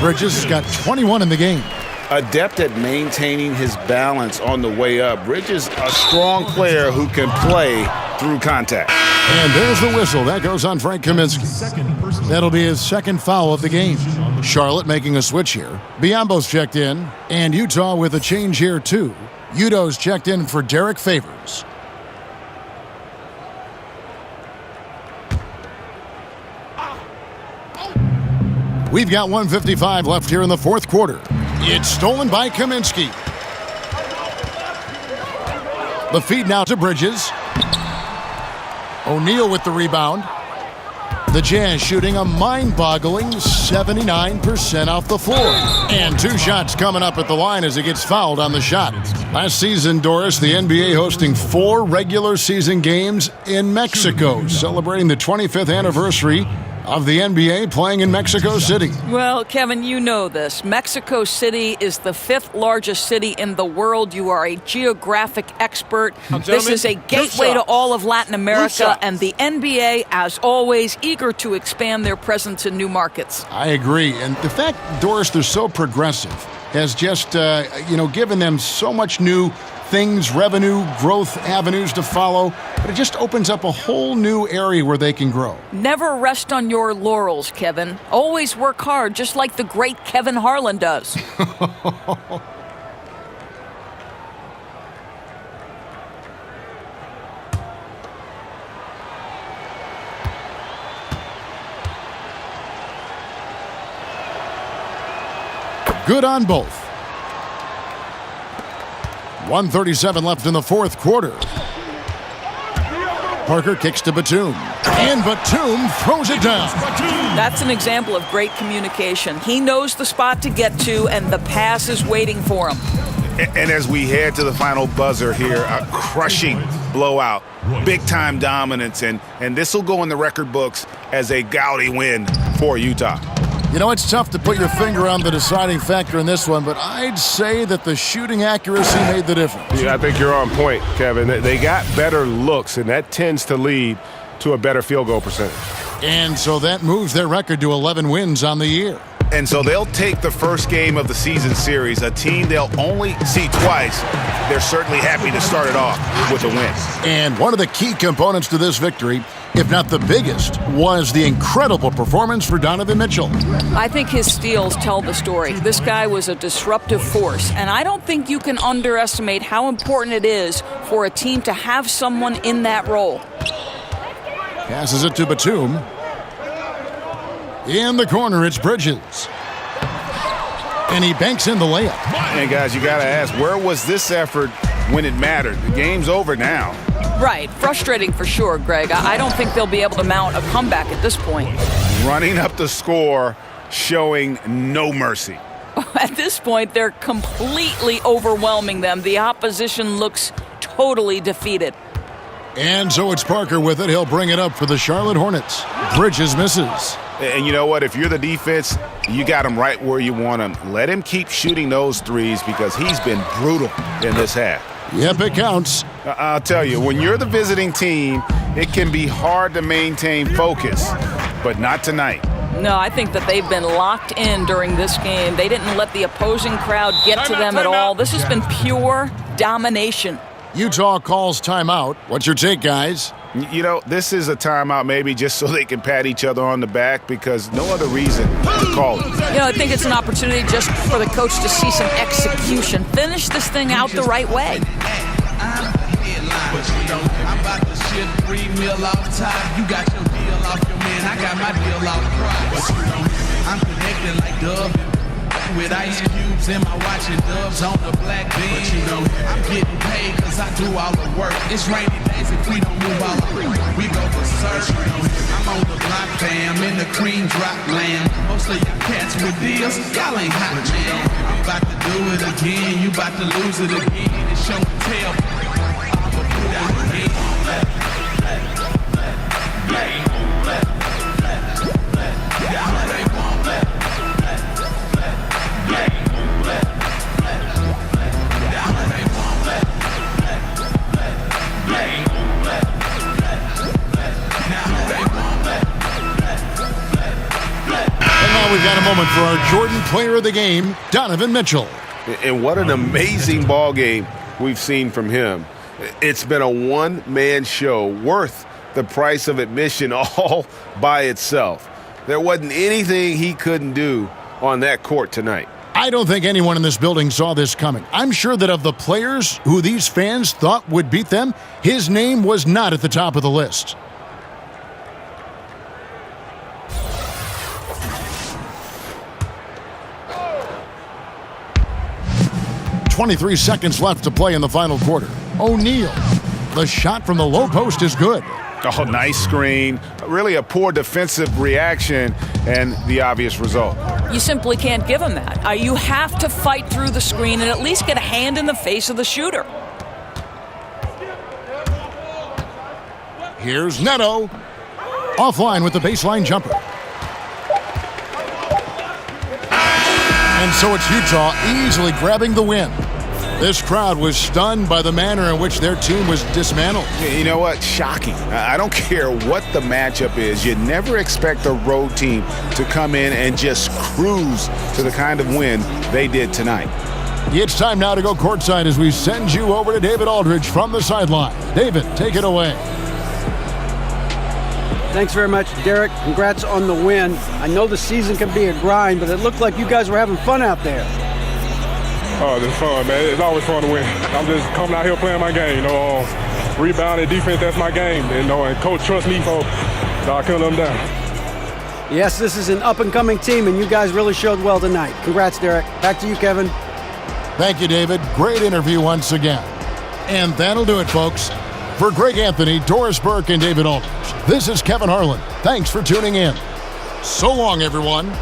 Bridges has got 21 in the game. Adept at maintaining his balance on the way up. Bridges, a strong player who can play through contact. And there's the whistle. That goes on Frank Kaminsky. That'll be his second foul of the game. Charlotte making a switch here. Biyombo's checked in. And Utah with a change here, too. Udo's checked in for Derek Favors. We've got 1:55 left here in the fourth quarter. It's stolen by Kaminsky. The feed now to Bridges. O'Neal with the rebound. The Jazz shooting a mind-boggling 79% off the floor. And 2 shots coming up at the line as he gets fouled on the shot. Last season, Doris, the NBA hosting 4 regular season games in Mexico, celebrating the 25th anniversary of the NBA playing in Mexico City. Well, Kevin, you know this. Mexico City is the 5th largest city in the world. You are a geographic expert. This is a gateway to all of Latin America, and the NBA, as always, eager to expand their presence in new markets. I agree. And the fact, Doris, they're so progressive has just, given them so much new things, revenue, growth avenues to follow, but it just opens up a whole new area where they can grow. Never rest on your laurels, Kevin. Always work hard, just like the great Kevin Harlan does. Good on both. 1:37 left in the fourth quarter. Parker kicks to Batum. And Batum throws it down. That's an example of great communication. He knows the spot to get to, and the pass is waiting for him. And as we head to the final buzzer here, a crushing blowout, big-time dominance, and this will go in the record books as a gaudy win for Utah. You know, it's tough to put your finger on the deciding factor in this one, but I'd say that the shooting accuracy made the difference. Yeah, I think you're on point, Kevin. They got better looks, and that tends to lead to a better field goal percentage. And so that moves their record to 11 wins on the year. And so they'll take the first game of the season series, a team they'll only see twice. They're certainly happy to start it off with a win. And one of the key components to this victory, if not the biggest, was the incredible performance for Donovan Mitchell. I think his steals tell the story. This guy was a disruptive force, and I don't think you can underestimate how important it is for a team to have someone in that role. Passes it to Batum. In the corner, it's Bridges. And he banks in the layup. And guys, you got to ask, where was this effort when it mattered? The game's over now. Right. Frustrating for sure, Greg. I don't think they'll be able to mount a comeback at this point. Running up the score, showing no mercy. At this point, they're completely overwhelming them. The opposition looks totally defeated. And so it's Parker with it. He'll bring it up for the Charlotte Hornets. Bridges misses. And you know what? If you're the defense, you got him right where you want him. Let him keep shooting those threes because he's been brutal in this half. Yep, it counts. I'll tell you, when you're the visiting team, it can be hard to maintain focus, but not tonight. No, I think that they've been locked in during this game. They didn't let the opposing crowd get to them at all. This has been pure domination. Utah calls timeout. What's your take, guys? You know, this is a timeout maybe just so they can pat each other on the back because no other reason to call it. You know, I think it's an opportunity just for the coach to see some execution. Finish this thing out the right way. I'm about to ship free meal off top. You got your deal off your man. I got my deal off price. I'm connected like Donovan with ice cubes in my watch and dubs on the black bean. But you know, I'm getting paid because I do all the work. It's rainy days if we don't move all the work. We go for search. I'm on the block, fam, in the cream drop lamb. Most of you cats with deals, y'all ain't hot, man. I'm about to do it again. You about to lose it again. It's show and tell. We've got a moment for our Jordan Player of the Game, Donovan Mitchell. And what an amazing ball game we've seen from him. It's been a one-man show worth the price of admission all by itself. There wasn't anything he couldn't do on that court tonight. I don't think anyone in this building saw this coming. I'm sure that of the players who these fans thought would beat them, his name was not at the top of the list. 23 seconds left to play in the final quarter. O'Neal. The shot from the low post is good. Oh, nice screen. Really a poor defensive reaction and the obvious result. You simply can't give him that. You have to fight through the screen and at least get a hand in the face of the shooter. Here's Neto. Offline with the baseline jumper. And so it's Utah easily grabbing the win. This crowd was stunned by the manner in which their team was dismantled. You know what? Shocking. I don't care what the matchup is. You never expect a road team to come in and just cruise to the kind of win they did tonight. It's time now to go courtside as we send you over to David Aldridge from the sideline. David, take it away. Thanks very much, Derek. Congrats on the win. I know the season can be a grind, but it looked like you guys were having fun out there. Oh, it's fun, man. It's always fun to win. I'm just coming out here playing my game. Rebounding, defense, that's my game. And coach trusts me, so I couldn't let him down. Yes, this is an up-and-coming team, and you guys really showed well tonight. Congrats, Derek. Back to you, Kevin. Thank you, David. Great interview once again. And that'll do it, folks. For Greg Anthony, Doris Burke, and David Aldridge, this is Kevin Harlan. Thanks for tuning in. So long, everyone.